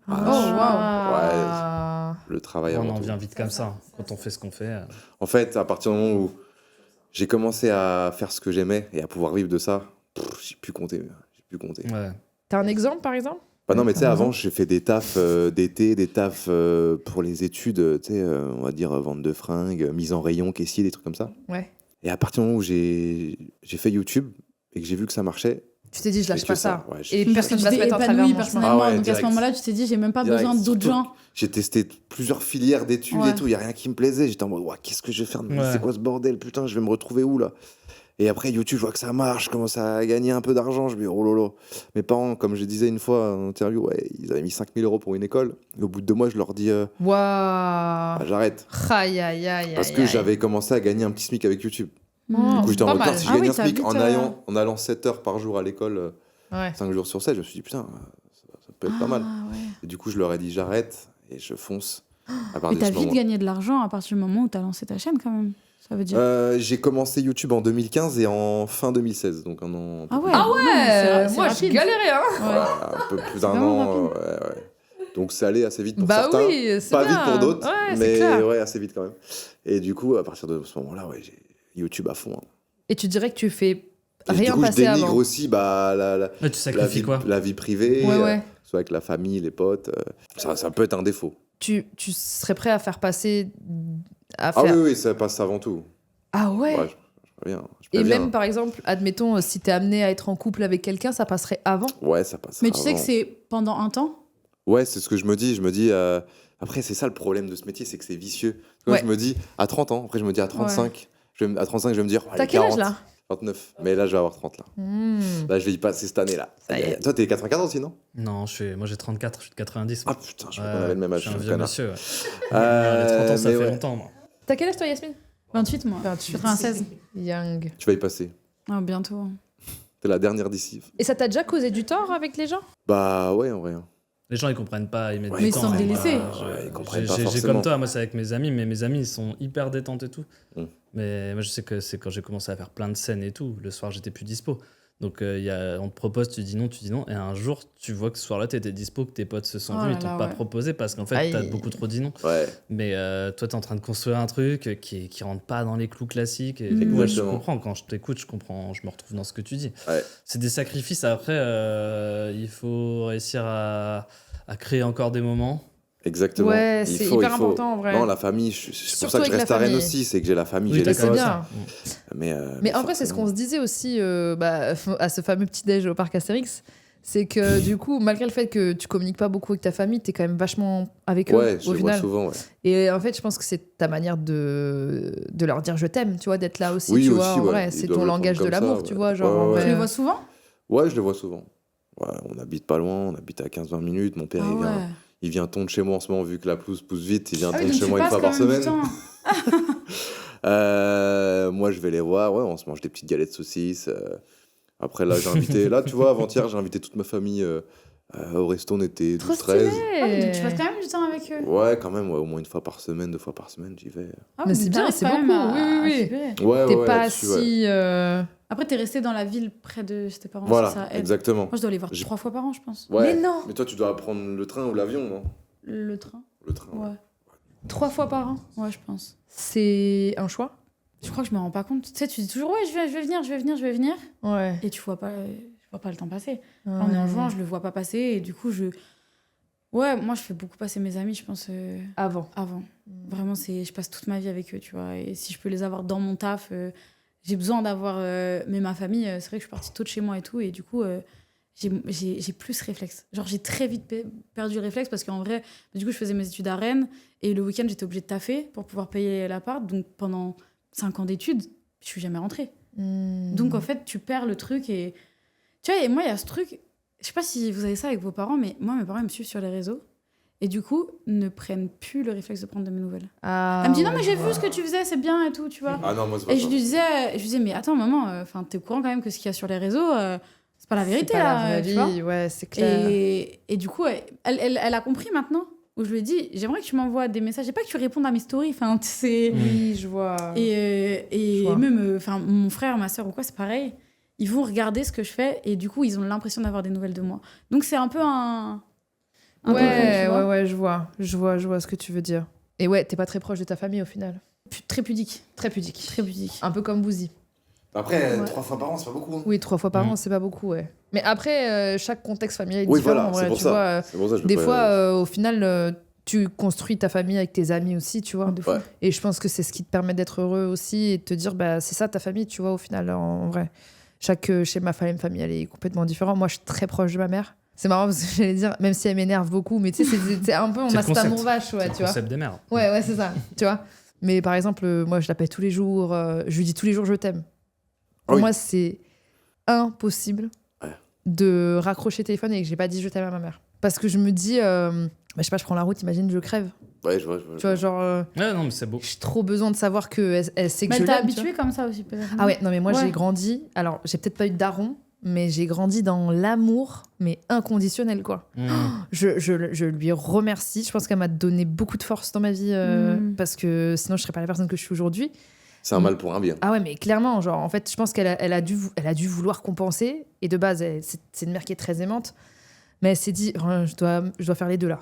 Oh, Ah, Le travail On avant en tout. vient vite comme ça. Quand on fait ce qu'on fait. En fait, à partir du moment où j'ai commencé à faire ce que j'aimais et à pouvoir vivre de ça, j'ai pu compter. Ouais. T'as un exemple, par exemple? Bah non, mais tu sais, Par avant, j'ai fait des tafs d'été, des tafs pour les études, tu sais, on va dire vente de fringues, mise en rayon, caissier, des trucs comme ça. Ouais. Et à partir du moment où j'ai fait YouTube et que j'ai vu que ça marchait, Tu t'es dit, je lâche j'ai pas que ça. Ouais, Et Parce personne que va tu se t'es mettre en travers épanoui de mon chemin. personnellement. Ah ouais, donc à ce direct. moment-là, tu t'es dit, j'ai même pas Direct. besoin d'autres Surtout- gens. j'ai testé plusieurs filières d'études Ouais. et tout, il n'y a rien qui me plaisait. J'étais en mode, ouah, qu'est-ce que je vais faire? Mais Ouais. c'est quoi ce bordel? Putain, je vais me retrouver où là? Et après, YouTube, je vois que ça marche, je commence à gagner un peu d'argent. Je me dis, oh lolo. Mes parents, comme je disais une fois en interview, ouais, ils avaient mis 5 000 € pour une école. Et au bout de 2 mois, je leur dis, Waouh! ah, j'arrête. Aïe, aïe, aïe, Parce aïe, que aïe. j'avais commencé à gagner un petit SMIC avec YouTube. Oh, Du coup, j'étais en pas mode, mal. si je Ah gagne oui, un t'as SMIC vite, en allant 7 heures par jour à l'école, Ouais. 5 jours sur 7, je me suis dit, putain, ça peut être pas mal. Ah, ouais. Et du coup, je leur ai dit, j'arrête et je fonce. À Mais partir de t'as ce vite moment. gagné de l'argent à partir du moment où t'as lancé ta chaîne quand même. Ça veut dire. J'ai commencé YouTube en 2015 et en fin 2016, donc un an. Ah ouais. Ah ouais! c'est Moi, je rapide. galérais, hein! Ouais. Voilà, un peu plus d'un vraiment an. rapide. Ouais. Donc c'est allé assez vite pour Bah certains. oui, c'est Pas bien. vite pour d'autres, Ouais, c'est mais clair. ouais, assez vite quand même. Et du coup, à partir de ce moment-là, ouais, j'ai YouTube à fond. Hein. Et tu dirais que tu fais Et rien du coup, je passer dénigre avant. aussi la Ouais, tu sacrifies quoi? vie privée, Ouais, ouais. soit avec la famille, les potes. Ça peut être un défaut. Tu serais prêt à faire passer. À Ah faire... oui, ça passe avant tout. Ah ouais? Ouais, je préviens. Et même, par exemple, admettons, si t'es amené à être en couple avec quelqu'un, ça passerait avant? Ouais, ça passe. Mais tu sais que c'est pendant un temps. Ouais, c'est ce que je me dis. Je me dis. Après, c'est ça le problème de ce métier, c'est que c'est vicieux. Moi, Ouais. je me dis à 30 ans, après, je me dis à 35. À 35, je vais me dire. T'as quel âge là? 29. Mais là, je vais avoir 30 là. Là, je vais y passer cette année-là. Ça y est. Toi, t'es 94 aussi, non? Non, moi j'ai 34, je suis de 90. Ah moi. putain, je crois qu'on avait le même âge. Je suis un je suis vieux connard. monsieur. Ouais. Les 30 ans, ça mais fait ouais. longtemps, moi. T'as quel âge toi, Yasmine? 28 moi. 28. 96. Young. Tu vas y passer. Ah, bientôt. T'es la dernière d'ici. Et ça t'a déjà causé du tort avec les gens? Bah ouais, en vrai. Hein. Les gens ils comprennent pas, ils mettent Ouais, du mais temps. ils sont délaissés. Ouais, ils comprennent pas J'ai forcément. comme toi, moi c'est avec mes amis, mais mes amis ils sont hyper détentes et tout. Mm. Mais moi je sais que c'est quand j'ai commencé à faire plein de scènes et tout, le soir j'étais plus dispo. Donc on te propose, tu dis non, et un jour tu vois que ce soir-là t'étais dispo, que tes potes se sont Oh vus, là ils t'ont là, pas ouais. proposé parce qu'en fait Aïe. t'as beaucoup trop dit non. Ouais. Mais toi t'es en train de construire un truc qui rentre pas dans les clous classiques. Et Mm. du coup, ouais, je Exactement. comprends, quand je t'écoute, je me retrouve dans ce que tu dis. Ouais. C'est des sacrifices, après il faut réussir à créer encore des moments. Exactement. Ouais, Il c'est faut- hyper il faut- important en vrai. Non, la famille, c'est Surtout pour ça que je avec reste la à Rennes famille. aussi, c'est que j'ai la famille, Oui, j'ai t'as les c'est potes. bien. Mais en vrai, c'est ce qu'on se disait aussi à ce fameux petit-déj au parc Astérix. C'est que du coup, malgré le fait que tu communiques pas beaucoup avec ta famille, t'es quand même vachement avec eux Ouais, je au les vois final. souvent, ouais. Et en fait, je pense que c'est ta manière de leur dire je t'aime, tu vois, d'être là aussi, Oui, tu aussi, vois, en ouais. vrai. Ils C'est doivent ton le langage de prendre comme l'amour, ça, tu ouais. vois, genre Ouais, en ouais. vrai. Tu les vois souvent? Ouais, je les vois souvent. Ouais, on n'habite pas loin, on habite à 15-20 minutes, mon père, Ah il vient. ouais. il vient tondre chez moi en ce moment, vu que la pelouse pousse vite, il vient Ah oui, tondre donc chez tu moi une passes fois par quand même du semaine. temps. Moi, je vais les voir, ouais, on se mange des petites galettes de saucisses. Après, là, tu vois, avant-hier, j'ai invité toute ma famille au resto, on était 12-13. Trop stylé. Ah oui, donc tu passes quand même du temps avec eux. Ouais, quand même, ouais, au moins une fois par semaine, 2 fois par semaine, j'y vais. Ah, Mais donc c'est bien, t'arrives c'est quand même beaucoup, à oui. occuper. Ouais, T'es ouais, pas là-dessus, ouais. si... Après, t'es resté dans la ville près de chez tes parents. Voilà, ça aide. exactement. Moi, je dois les voir J'ai- 3 fois par an, je pense. Ouais. Mais non. Mais toi, tu dois prendre le train ou l'avion, non? Le train. Le train. Ouais. 3 fois par an. Ouais, je pense. C'est un choix? Je crois que je me rends pas compte. Tu sais, tu dis toujours, ouais, je vais venir. Ouais. Et tu vois pas le temps passer. Là, on est en juin, je le vois pas passer. Et du coup, ouais, moi, je fais beaucoup passer mes amis, je pense, Avant. avant. Vraiment, je passe toute ma vie avec eux, tu vois. Et si je peux les avoir dans mon taf, j'ai besoin d'avoir. Mais ma famille, c'est vrai que je suis partie tôt de chez moi et tout. Et du coup, j'ai plus ce réflexe. Genre, j'ai très vite perdu le réflexe parce qu'en vrai, du coup, je faisais mes études à Rennes. Et le week-end, j'étais obligée de taffer pour pouvoir payer l'appart. Donc, pendant 5 ans d'études, je suis jamais rentrée. Donc, en fait, tu perds le truc. Et tu vois, et moi, il y a ce truc. Je sais pas si vous avez ça avec vos parents, mais moi, mes parents, ils me suivent sur les réseaux. Et du coup, ne prennent plus le réflexe de prendre de mes nouvelles. Ah, Elle me dit, non, ouais, mais je j'ai vois. vu ce que tu faisais, c'est bien et tout, tu vois. Ah non, moi, c'est pas Et ça. je lui disais, mais attends, maman, t'es au courant quand même que ce qu'il y a sur les réseaux, c'est pas la vérité, C'est pas là. la vraie tu vois. vie, ouais, c'est clair. Et du coup, elle a compris maintenant, où je lui ai dit, j'aimerais que tu m'envoies des messages, et pas que tu répondes à mes stories, enfin, tu sais. Oui, je vois. Et vois. même, mon frère, ma soeur ou quoi, c'est pareil. Ils vont regarder ce que je fais, et du coup, ils ont l'impression d'avoir des nouvelles de moi. Donc, c'est un peu un peu con, tu vois. Ouais, je vois ce que tu veux dire. Et ouais, t'es pas très proche de ta famille au final. Très pudique. Très pudique. Très pudique. Un peu comme Bouzy. Après, Ouais. 3 fois par an, c'est pas beaucoup. Hein. Oui, 3 fois par Mm. an, c'est pas beaucoup, ouais. Mais après, chaque contexte familial est Oui, différent. voilà, en vrai, c'est pour tu ça. vois, C'est pour ça que je des peux fois, pas- au final, tu construis ta famille avec tes amis aussi, tu vois. De fou. Ouais. Et je pense que c'est ce qui te permet d'être heureux aussi et de te dire, bah, c'est ça ta famille, tu vois, au final, en vrai. Chaque schéma familial est complètement différent. Moi, je suis très proche de ma mère. C'est marrant parce que j'allais dire, même si elle m'énerve beaucoup, mais tu sais, c'est un peu, on C'est a le cet concept. amour vache, ouais, C'est le tu vois. concept des mères. Ouais, c'est ça, tu vois. Mais par exemple, moi, je l'appelle tous les jours, je lui dis tous les jours, je t'aime. Pour Oui. moi, c'est impossible Ouais. de raccrocher le téléphone et que j'ai pas dit je t'aime à ma mère. Parce que je me dis, je sais pas, je prends la route, imagine, je crève. Ouais, je vois. Tu vois, genre, Ouais, non, mais c'est beau. j'ai trop besoin de savoir qu'elle elle sait que Mais je elle t'a l'aime. tu vois. habitué comme ça aussi, peut-être. Ah ouais, non, mais moi, Ouais. j'ai grandi. Alors, j'ai peut-être pas eu de daron, mais j'ai grandi dans l'amour, mais inconditionnel, quoi. Mm. Je lui remercie. Je pense qu'elle m'a donné beaucoup de force dans ma vie parce que sinon, je serais pas la personne que je suis aujourd'hui. C'est un mal pour un bien. Ah ouais, mais clairement, genre, en fait, je pense qu'elle a dû vouloir compenser. Et de base, c'est une mère qui est très aimante. Mais elle s'est dit, je dois faire les deux là.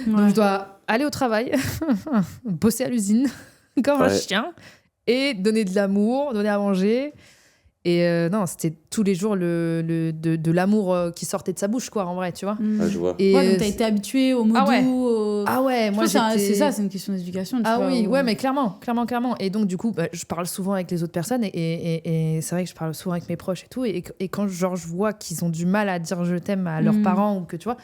Donc, je dois aller au travail, bosser à l'usine, comme un Ouais. chien, et donner de l'amour, donner à manger. Et non, c'était tous les jours de l'amour qui sortait de sa bouche, quoi, en vrai, tu vois. Ah, je vois. Et Ouais, donc t'as été habitué au mot Ah ouais. doux. Ah ouais, moi, Je pense que j'étais... c'est ça, c'est une question d'éducation. tu Ah vois, oui, où- ouais, mais clairement. Et donc, du coup, bah, je parle souvent avec les autres personnes et c'est vrai que je parle souvent avec mes proches et tout. Et quand genre, je vois qu'ils ont du mal à dire je t'aime à leurs parents ou que tu vois,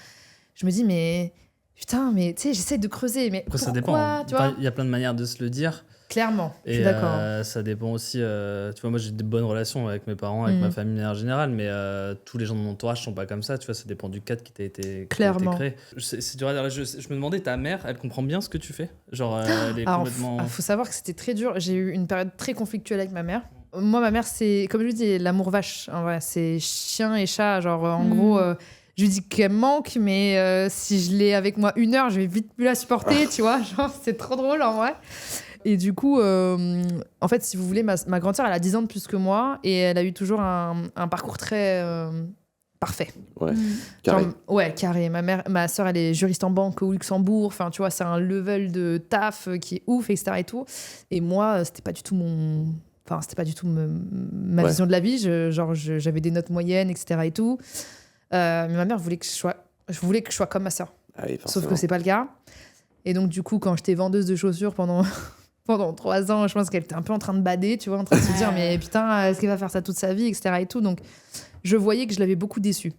je me dis, mais putain, mais tu sais, j'essaie de creuser. Mais Après, ça pourquoi, dépend. hein. tu vois. Il y a plein de manières de se le dire. Clairement, je Et suis d'accord. ça dépend aussi. Tu vois, moi, j'ai des bonnes relations avec mes parents, avec ma famille en général, mais tous les gens de mon entourage sont pas comme ça. Tu vois, ça dépend du cadre qui t'a été Clairement. créé. C'est dur à dire. Je me demandais, ta mère, elle comprend bien ce que tu fais? Genre, elle est Alors, complètement. faut savoir que c'était très dur. J'ai eu une période très conflictuelle avec ma mère. Moi, ma mère, c'est, comme je lui dis, l'amour vache. En vrai, c'est chien et chat. Genre, en gros, je lui dis qu'elle me manque, mais si je l'ai avec moi 1 heure, je vais vite plus la supporter, tu vois. Genre, c'est trop drôle, en vrai. Et du coup, en fait, si vous voulez, ma grande sœur, elle a 10 ans de plus que moi et elle a eu toujours un parcours très parfait. Ouais. Carré. Genre, ouais, carré. Ma sœur, elle est juriste en banque au Luxembourg. Enfin, tu vois, c'est un level de taf qui est ouf, etc. Et tout. Et moi, c'était pas du tout c'était pas du tout ma Ouais. vision de la vie. J'avais des notes moyennes, etc. Et tout. Mais ma mère voulait que je voulais que je sois comme ma sœur. Ah oui, Sauf forcément. que c'est pas le cas. Et donc, du coup, quand j'étais vendeuse de chaussures pendant 3 ans, je pense qu'elle était un peu en train de bader, tu vois, en train de se dire, mais putain, est-ce qu'elle va faire ça toute sa vie, etc. Et tout. Donc, je voyais que je l'avais beaucoup déçue,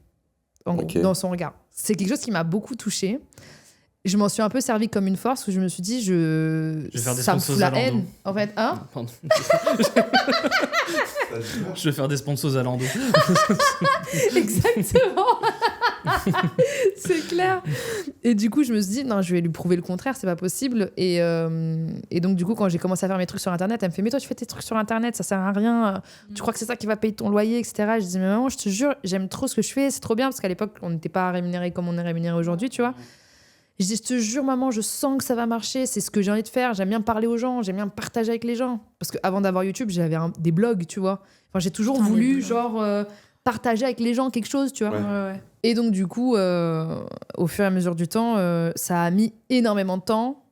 en gros, Ok. dans son regard. C'est quelque chose qui m'a beaucoup touchée. Je m'en suis un peu servi comme une force où je me suis dit, vais faire des ça me sponsors fout la Zalando. haine. En fait, hein? Pardon. Je vais faire des sponsors à Lando. Exactement. C'est clair. Et du coup, je me suis dit, non, je vais lui prouver le contraire, c'est pas possible. Et donc, du coup, quand j'ai commencé à faire mes trucs sur Internet, elle me fait, mais toi, tu fais tes trucs sur Internet, ça sert à rien. Tu crois que c'est ça qui va payer ton loyer, etc. Je dis, mais maman, je te jure, j'aime trop ce que je fais, c'est trop bien, parce qu'à l'époque, on n'était pas rémunéré comme on est rémunéré aujourd'hui, tu vois. Je dis, je te jure, maman, je sens que ça va marcher, c'est ce que j'ai envie de faire. J'aime bien parler aux gens, j'aime bien partager avec les gens. Parce qu'avant d'avoir YouTube, j'avais des blogs, tu vois. Enfin, j'ai toujours voulu, genre, partager avec les gens quelque chose, tu vois. Ouais. Et donc, du coup, au fur et à mesure du temps, ça a mis énormément de temps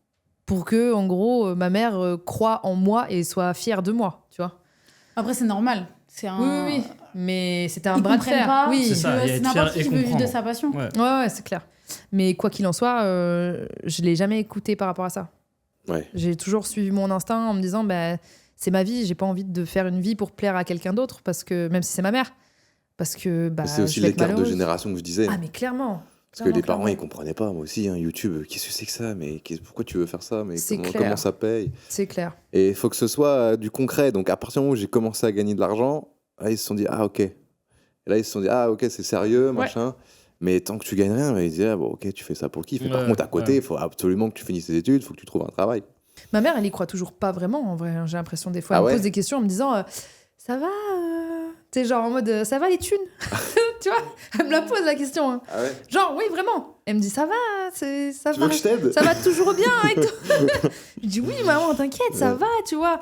pour que, en gros, ma mère croie en moi et soit fière de moi, tu vois. Après, c'est normal. C'est un... Oui. Mais c'était un Ils bras de comprennent fer. pas. Oui, C'est ça, il y a c'est être n'importe fier qui et veut vivre de comprendre. sa passion. Ouais. ouais, c'est clair. Mais quoi qu'il en soit, je l'ai jamais écouté par rapport à ça. Ouais. J'ai toujours suivi mon instinct en me disant, bah, c'est ma vie, j'ai pas envie de faire une vie pour plaire à quelqu'un d'autre, parce que même si c'est ma mère, parce que bah, C'est aussi je vais être l'écart de malheureuse. génération que je disais. Ah mais clairement. Parce que les Clairement. parents, ils comprenaient pas. Moi aussi, hein, YouTube, qu'est-ce que c'est que ça? Mais pourquoi tu veux faire ça? Mais C'est comment, clair. comment ça paye? C'est clair. Et il faut que ce soit du concret. Donc, à partir du moment où j'ai commencé à gagner de l'argent, là, ils se sont dit, ah, ok. Et là, ils se sont dit, ah, ok, c'est sérieux, machin. Mais tant que tu gagnes rien, ils disaient, ah, bon, ok, tu fais ça pour le kiff. Mais par contre, à côté, il faut absolument que tu finisses tes études, il faut que tu trouves un travail. Ma mère, elle y croit toujours pas vraiment, en vrai. J'ai l'impression, des fois, Ah elle ouais me pose des questions en me disant ça va Tu sais, genre en mode ça va les thunes Tu vois Elle me la pose la question. Hein. Ah ouais? Genre, oui, vraiment. Elle me dit ça va, ça Tu va. veux que je t'aide? Ça va toujours bien et tout. Je dis oui, maman, t'inquiète, ça va, tu vois.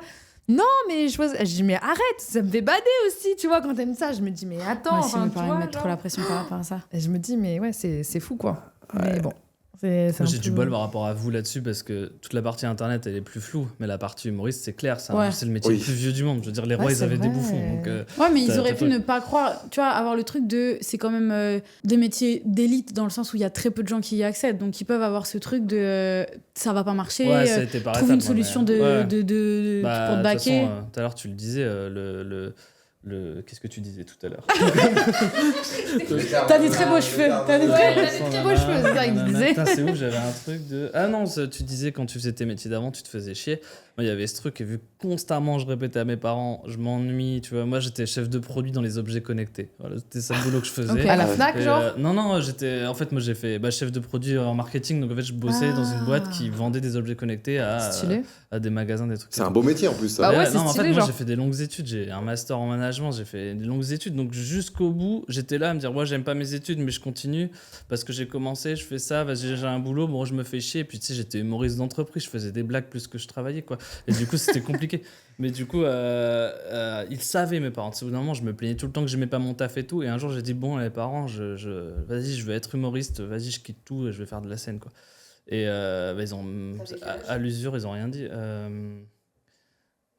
Non, mais je dis mais arrête, ça me fait bader aussi, tu vois, quand t'aimes ça. Je me dis mais attends, Ouais, c'est enfin, me tu paraît vois, mettre trop genre. la pression par rapport à ça. Et je me dis mais ouais, c'est fou quoi. Mais bon. C'est Moi, un j'ai peu- du bol par rapport à vous là-dessus parce que toute la partie internet elle est plus floue, mais la partie humoriste c'est clair, Ouais. c'est le métier Oui. le plus vieux du monde. Je veux dire, les Ouais, rois ils c'est avaient des vrai. bouffons. Donc, Ouais, mais ils T'as- auraient t'as pu pas- ne pas croire, tu vois, avoir le truc de. C'est quand même des métiers d'élite dans le sens où il y a très peu de gens qui y accèdent. Donc ils peuvent avoir ce truc de ça va pas marcher, ouais, ça a été par trouve une étapes, moi, solution mais- ouais. pour te Bah, de toute baquer. façon, tout à l'heure tu le disais, qu'est-ce que tu disais tout à l'heure? T'as des très beaux cheveux. T'as des très- t'as des très beaux cheveux, c'est ça qu'il disait. Putain, c'est où j'avais un truc de. Ah non, tu disais quand tu faisais tes métiers d'avant, tu te faisais chier. Moi, il y avait ce truc, et vu que constamment je répétais à mes parents, je m'ennuie, tu vois. Moi, j'étais chef de produit dans les objets connectés. Voilà, c'était ça le boulot que je faisais. Ok. À la Ouais. Fnac, Et, genre non, j'étais. En fait, moi, j'ai fait chef de produit en marketing. Donc, en fait, je bossais dans une boîte qui vendait des objets connectés Stylé. à des magasins, des trucs. C'est un beau métier en plus, ça. Bah ouais, c'est non, en stylé, fait, moi, genre. j'ai fait des longues études. J'ai un master en management, j'ai fait des longues études. Donc, jusqu'au bout, j'étais là à me dire, ouais, j'aime pas mes études, mais je continue parce que j'ai commencé, je fais ça, vas-y, j'ai un boulot, bon, je me fais chier. Et puis, tu sais, j'étais humoriste d'entreprise, je faisais des blagues plus que je travaillais, quoi. Et du coup, c'était compliqué. Mais du coup, ils savaient, mes parents. Tu sais, au bout d'un moment, je me plaignais tout le temps que j'aimais pas mon taf et tout. Et un jour, j'ai dit, bon, les parents, vas-y, je veux être humoriste, vas-y, je quitte tout et je vais faire de la scène, quoi. Et ils ont, à l'usure, ils ont rien dit.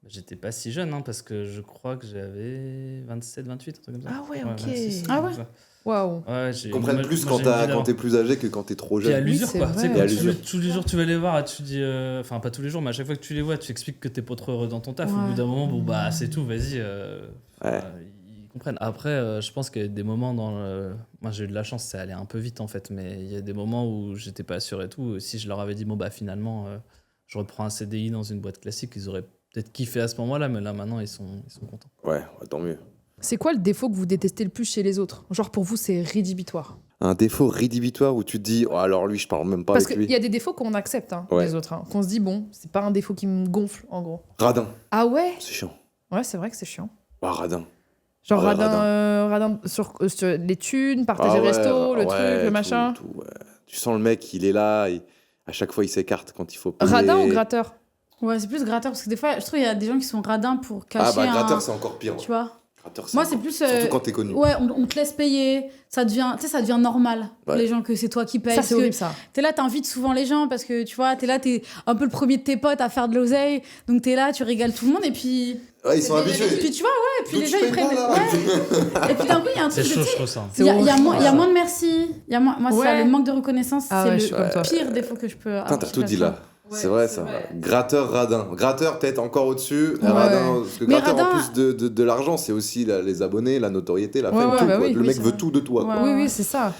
J'étais pas si jeune, hein, parce que je crois que j'avais 27, 28, un truc comme ça. Ah ouais, ok. 26, Ah ouais. comme ça. Waouh. Ouais, Ils comprennent plus quand t'es plus âgé que quand t'es trop Puis à jeune. l'usure, Oui, c'est quoi. vrai. Tu sais, Et à quand l'usure. tous les jours tu vas les voir, tu dis. Enfin, pas tous les jours, mais à chaque fois que tu les vois, tu expliques que t'es pas trop heureux dans ton taf. Au Ouais. bout d'un moment, bon, bah, c'est tout, vas-y. Ouais. Ils comprennent. Après, je pense qu'il y a des moments dans le. Moi, j'ai eu de la chance, ça allait un peu vite, en fait, mais il y a des moments où j'étais pas sûr et tout. Si je leur avais dit, bon, bah, finalement, je reprends un CDI dans une boîte classique, ils auraient peut-être kiffé à ce moment-là, mais là, maintenant, ils sont contents. Ouais, tant mieux. C'est quoi le défaut que vous détestez le plus chez les autres? Genre pour vous, c'est rédhibitoire. Un défaut rédhibitoire où tu te dis, oh, alors lui, je parle même pas Parce avec qu'il lui. y a des défauts qu'on accepte, hein, Ouais. les autres. Hein, qu'on se dit, bon, c'est pas un défaut qui me gonfle, en gros. Radin, Ah ouais? c'est chiant. Ouais, c'est vrai que c'est chiant. Ah, radin. Genre Ouais, radin sur les thunes, partager Ah le ouais, resto, le ouais, truc, le tout, machin. tout, ouais. Tu sens le mec, il est là, à chaque fois, il s'écarte quand il faut payer. Radin ou gratteur? Ouais, c'est plus gratteur parce que des fois, je trouve qu'il y a des gens qui sont radins pour cacher Ah, bah, gratteur, un. c'est encore pire. Tu vois? Gratteur, Moi, encore- c'est plus. Surtout quand t'es connu. Ouais, on te laisse payer. Ça devient, tu sais, ça devient normal pour Ouais. les gens que c'est toi qui payes. Ça, parce c'est que horrible, ça. T'es là, t'invites souvent les gens parce que tu vois, t'es là, t'es un peu le premier de tes potes à faire de l'oseille. Donc t'es là, tu régales tout le monde et puis. Ouais, ils sont Et habitués. puis tu vois, ouais, et puis Donc, les tu gens ils payes prennent. pas, là. Ouais. Et puis d'un coup, il y a un C'est truc de. chaud, tu je sais, trouve ça. Il y a horrible. moins de merci. Il y a moi, Ouais. ça, le manque de reconnaissance, Ah c'est ouais, le je suis comme toi. pire défaut que je peux avoir. Putain, t'as sur tout dit quelqu'un. là. C'est vrai, ça. Gratteur, radin. Gratteur, peut-être encore au-dessus. Ouais. Radin, parce que Mais gratteur, en radin- plus de l'argent, c'est aussi les abonnés, la notoriété, la Ouais, fame, ouais, tout. bah quoi. oui. Le Oui, mec c'est veut vrai. tout de toi. quoi. Ouais. Oui, c'est ça.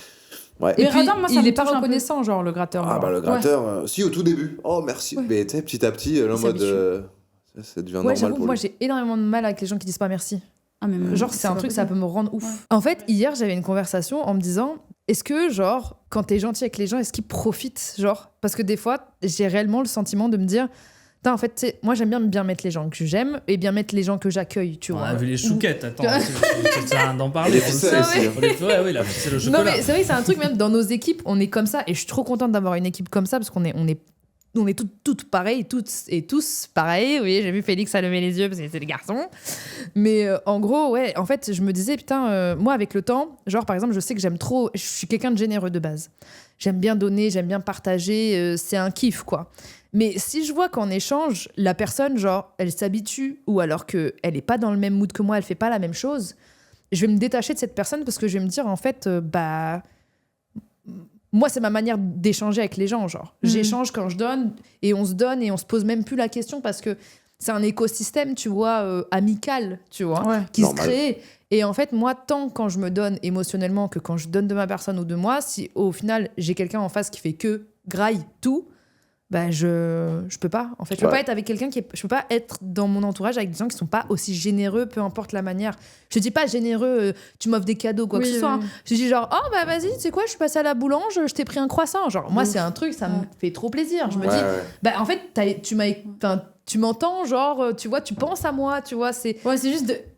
Ouais. Et Mais puis, radin, moi, ça il me est pas touche un peu. reconnaissant, genre, le gratteur. Ah, genre. bah le gratteur, si, au tout début. Oh, merci. Ouais. Mais tu sais, petit à petit, en Il mode. s'habitue. Ça devient Ouais, normal j'avoue, pour moi, lui. j'ai énormément de mal avec les gens qui disent pas merci. Ah, mais Genre, c'est un truc, ça peut me rendre ouf. Ouais. En fait, hier, j'avais une conversation en me disant, est-ce que, genre, quand t'es gentil avec les gens, est-ce qu'ils profitent, genre? Parce que des fois, j'ai réellement le sentiment de me dire, putain, en fait, tu sais, moi, j'aime bien mettre les gens que j'aime et bien mettre les gens que j'accueille, tu On vois. a vu les chouquettes, attends, c'est ça d'en parler. Les ficelles aussi, hein. Ouais, la ficelle au chocolat. Non, mais c'est vrai que c'est un truc, même dans nos équipes, on est comme ça et je suis trop contente d'avoir une équipe comme ça parce qu'on est toutes pareilles, toutes et tous pareils. Oui, j'ai vu Félix a levé les yeux parce que c'est des garçons. Mais en gros, ouais, en fait, je me disais, putain, moi, avec le temps, genre, par exemple, je sais que je suis quelqu'un de généreux de base. J'aime bien donner, j'aime bien partager, c'est un kiff, quoi. Mais si je vois qu'en échange, la personne, genre, elle s'habitue ou alors qu'elle n'est pas dans le même mood que moi, elle fait pas la même chose, je vais me détacher de cette personne parce que je vais me dire, en fait, moi, c'est ma manière d'échanger avec les gens, genre. J'échange quand je donne et on se pose même plus la question parce que c'est un écosystème, tu vois, amical, tu vois, qui Normal. se crée. Et en fait, moi, tant quand je me donne émotionnellement que quand je donne de ma personne ou de moi, si au final, j'ai quelqu'un en face qui fait que graille tout, bah je peux pas. En fait, je peux pas être avec quelqu'un je peux pas être dans mon entourage avec des gens qui sont pas aussi généreux, peu importe la manière. Je dis pas généreux, tu m'offres des cadeaux, quoi que ce soit. Hein. Je dis genre, oh bah vas-y, tu sais quoi, je suis passée à la boulange, je t'ai pris un croissant. Genre, moi, c'est un truc, ça me fait trop plaisir. Je me dis, bah en fait, tu m'entends, genre, tu vois, tu penses à moi, tu vois, c'est. Ouais, c'est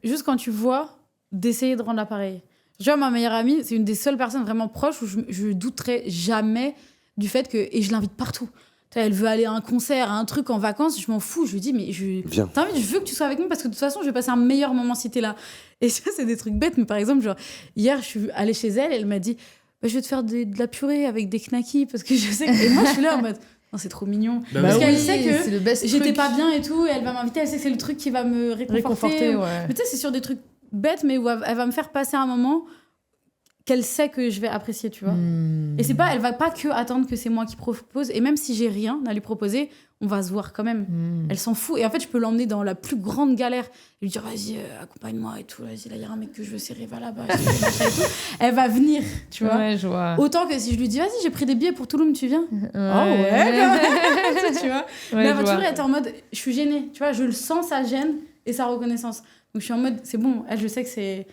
juste quand tu vois, d'essayer de rendre l'appareil. Tu vois, ma meilleure amie, c'est une des seules personnes vraiment proches où je douterai jamais du fait que. Et je l'invite partout. Elle veut aller à un concert, à un truc en vacances, je m'en fous. Je lui dis, mais Viens. T'as envie, je veux que tu sois avec moi parce que de toute façon, je vais passer un meilleur moment si t'es là. Et ça, c'est des trucs bêtes. Mais par exemple, genre, hier, je suis allée chez elle, elle m'a dit, bah, je vais te faire de la purée avec des knackis parce que je sais que. Et moi, je suis là en mode, non, c'est trop mignon. Bah parce oui. qu'elle sait que c'est le best j'étais truc. pas bien et tout, et elle va m'inviter, elle sait que c'est le truc qui va me réconforter. Ouais. Mais tu sais, c'est sur des trucs bêtes, mais où elle va me faire passer un moment qu'elle sait que je vais apprécier, tu vois. Et c'est pas, elle va pas que attendre que c'est moi qui propose. Et même si j'ai rien à lui proposer, on va se voir quand même. Elle s'en fout. Et en fait, je peux l'emmener dans la plus grande galère. Et lui dire, vas-y, accompagne-moi et tout. Vas-y, là, il y a un mec que je veux serrer, va là-bas. Et tout. Elle va venir, tu vois. Ouais, je vois. Autant que si je lui dis, vas-y, j'ai pris des billets pour Toulouse, tu viens. Ouais. Oh ouais, tu vois. Ouais, Mais elle je va vois. toujours être en mode, je suis gênée. Tu vois, je le sens, sa gêne et sa reconnaissance. Donc je suis en mode, c'est bon. Elle, je sais que c'est.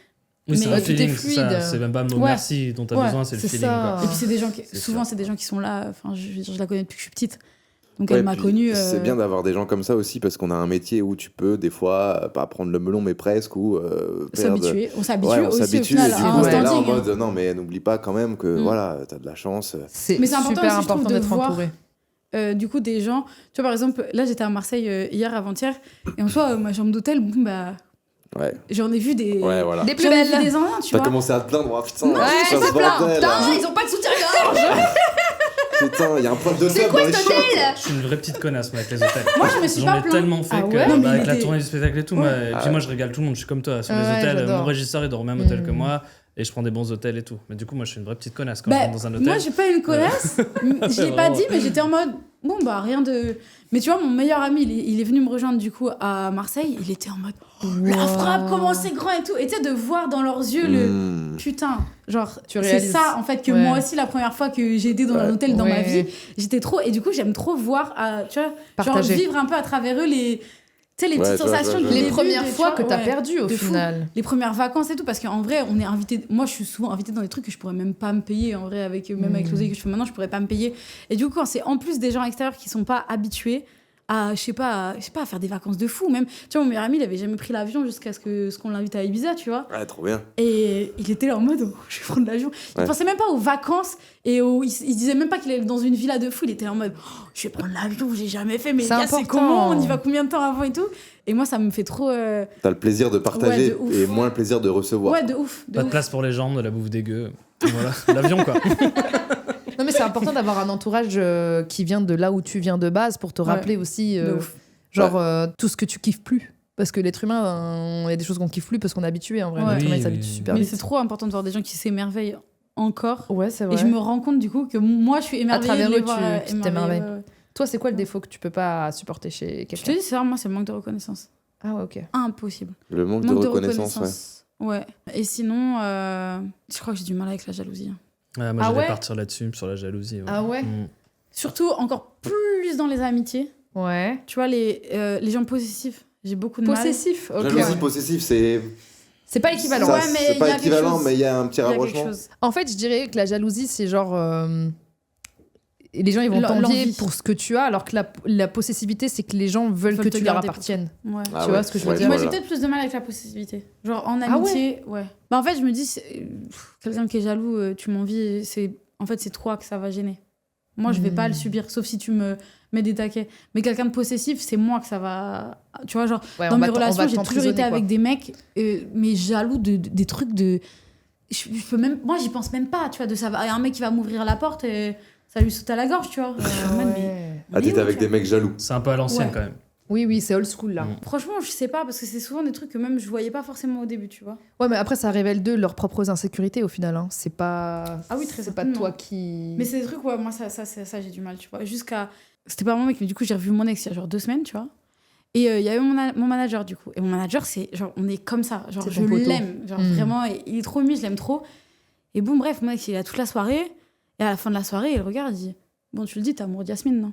Oui, c'est Mais un tout est feeling, fluide. c'est ça. C'est même pas le mot Ouais. merci dont t'as Ouais, besoin, c'est le c'est feeling. ça. Quoi. Et puis c'est des gens qui, C'est souvent sûr. c'est des gens qui sont là. Enfin, je la connais depuis que je suis petite. Donc Ouais, elle m'a puis connue. C'est bien d'avoir des gens comme ça aussi parce qu'on a un métier où tu peux des fois pas prendre le melon mais presque ou perdre. S'habituer. On s'habitue Ouais, on aussi au s'habitue final et du à coup un t'es là en standing. mode non mais n'oublie pas quand même que voilà t'as de la chance. C'est Mais c'est important super aussi, je trouve, important de d'être voir entouré. Du coup, des gens. Tu vois, par exemple, là j'étais à Marseille hier, avant-hier, et en soi, ma chambre d'hôtel, bon, bah, Ouais. j'en ai vu des. Ouais voilà. Des plus J'en ai belles. vu des anciens, tu T'as vois. commencé à te plaindre, oh, putain, Non, c'est Ouais, pas c'est ce plein. bordel, Putain, là. ils ont pas de soutien-gorge. Putain, il y a un poil de C'est table quoi dans les cet chiottes. hôtel? Je suis une vraie petite connasse, moi, avec les hôtels. Moi, je me suis J'en pas ai plaint. tellement fait Ah que, ouais Non, mais avec il la était- tournée du spectacle et tout, Ouais. moi, et puis moi, je régale tout le monde. Je suis comme toi, sur les Ouais, hôtels. j'adore. Mon régisseur, il dort au même hôtel que moi. Et je prends des bons hôtels et tout. Mais du coup, moi, je suis une vraie petite connasse quand je Bah, rentre dans un hôtel. moi, j'ai pas une connasse. Je l'ai pas Vraiment. dit, mais j'étais en mode. Bon, bah, rien de. Mais tu vois, mon meilleur ami, il est venu me rejoindre du coup à Marseille. Il était en mode. La frappe, comment c'est grand et tout. Et tu sais, de voir dans leurs yeux le. Putain, genre, Tu c'est réalises. ça en fait que Ouais. moi aussi, la première fois que j'ai été dans un hôtel dans ma Ouais. vie, j'étais trop. Et du coup, j'aime trop voir, tu vois, genre Partager. vivre un peu à travers eux les. Tu sais, les Ouais, petites je vois, sensations je vois, du je Les vois. début, premières tu fois vois, que t'as ouais. perdu au De fou. final. Les premières vacances et tout, parce qu'en vrai, on est invité. Moi, je suis souvent invitée dans des trucs que je pourrais même pas me payer, en vrai, même avec l'oseille que je fais maintenant, je pourrais pas me payer. Et du coup, quand c'est en plus des gens extérieurs qui sont pas habitués à, je sais pas, à faire des vacances de fou, même. Tu vois, mon meilleur ami, il avait jamais pris l'avion jusqu'à ce qu'on l'invite à Ibiza, tu vois. Ouais, trop bien. Et il était là en mode, oh, je vais prendre l'avion. Il Ouais. pensait même pas aux vacances et il se disait même pas qu'il allait dans une villa de fou. Il était en mode, oh, je vais prendre l'avion, j'ai jamais fait, mais C'est gars, c'est important. comment, on y va combien de temps avant et tout. Et moi, ça me fait trop. T'as le plaisir de partager Ouais, de ouf. et moins le plaisir de recevoir. Ouais, de ouf. Pas de place pour les jambes, de la bouffe dégueu. Voilà, l'avion quoi. Non, mais c'est important d'avoir un entourage qui vient de là où tu viens de base pour te rappeler aussi, De ouf. genre, tout ce que tu kiffes plus. Parce que l'être humain, il y a des choses qu'on kiffe plus parce qu'on est habitué. En vrai, Ouais. l'être humain, il Oui, s'habitue oui. super Mais vite. c'est trop important de voir des gens qui s'émerveillent encore. Ouais, c'est vrai. Et je me rends compte du coup que moi, je suis émerveillée. travers de les eux, voir, tu émerveillés, t'émerveilles. ouais, ouais. Toi, c'est quoi le défaut que tu peux pas supporter chez Je te quelqu'un? dis, c'est vrai, moi, c'est le manque de reconnaissance. Ah ouais, ok. Impossible. Le manque Manque de reconnaissance, Ouais. Et sinon, je crois que j'ai du mal avec la jalousie. Ouais, moi, Ah j'allais ouais partir là-dessus, sur la jalousie. Ah ouais? Surtout, encore plus dans les amitiés. Ouais. Tu vois, les gens possessifs. J'ai beaucoup de mal. Possessif, ok. Jalousie ouais. possessive, c'est C'est pas équivalent. Ça, Ouais, mais c'est il y pas a quelque équivalent, chose. mais il y a un petit Il y a quelque rapprochement. chose. En fait, je dirais que la jalousie, c'est genre. Et les gens, ils vont L'envie. t'envier pour ce que tu as, alors que la possessivité, c'est que les gens veulent Veulent que te tu leur garder pour appartiennes. Ouais. Ah Tu vois ce que je veux ouais, dire Moi, voilà. j'ai peut-être plus de mal avec la possessivité. Genre, en Ah amitié, ouais. Bah, en fait, je me dis, quelqu'un qui est jaloux, tu m'envies, en fait, c'est toi que ça va gêner. Moi, je vais pas le subir, sauf si tu me mets des taquets. Mais quelqu'un de possessif, c'est moi que ça va. Tu vois, genre, Ouais, dans on mes va relations, j'ai toujours t'emprisonner, été quoi. avec des mecs, mais jaloux des trucs de. Je peux même. Moi, j'y pense même pas, tu vois, de ça. Il y a un mec qui va m'ouvrir la porte et ça lui saute à la gorge, tu vois. En mode, mais Ouais. Ah, t'étais où, avec tu des vois mecs jaloux. C'est un peu à l'ancienne Ouais. quand même. Oui, c'est old school là. Franchement, je sais pas, parce que c'est souvent des trucs que même je voyais pas forcément au début, tu vois. Ouais, mais après, ça révèle d'eux leurs propres insécurités au final. Hein. C'est pas. Ah oui, très C'est pas certainement. toi qui. Mais c'est des trucs, ouais, moi, ça j'ai du mal, tu vois. Jusqu'à. C'était pas mon mec, mais du coup, j'ai revu mon ex il y a genre 2 semaines, tu vois. Et il y a eu mon manager, du coup. Et mon manager, c'est genre, on est comme ça. Genre, C'est je ton poteau. l'aime. Genre, vraiment, il est trop mimi, je l'aime trop. Et bon, bref, mon ex, il est là toute la soirée. Et à la fin de la soirée, il regarde, il dit Bon, tu le dis, t'es amoureux de Yasmine, non?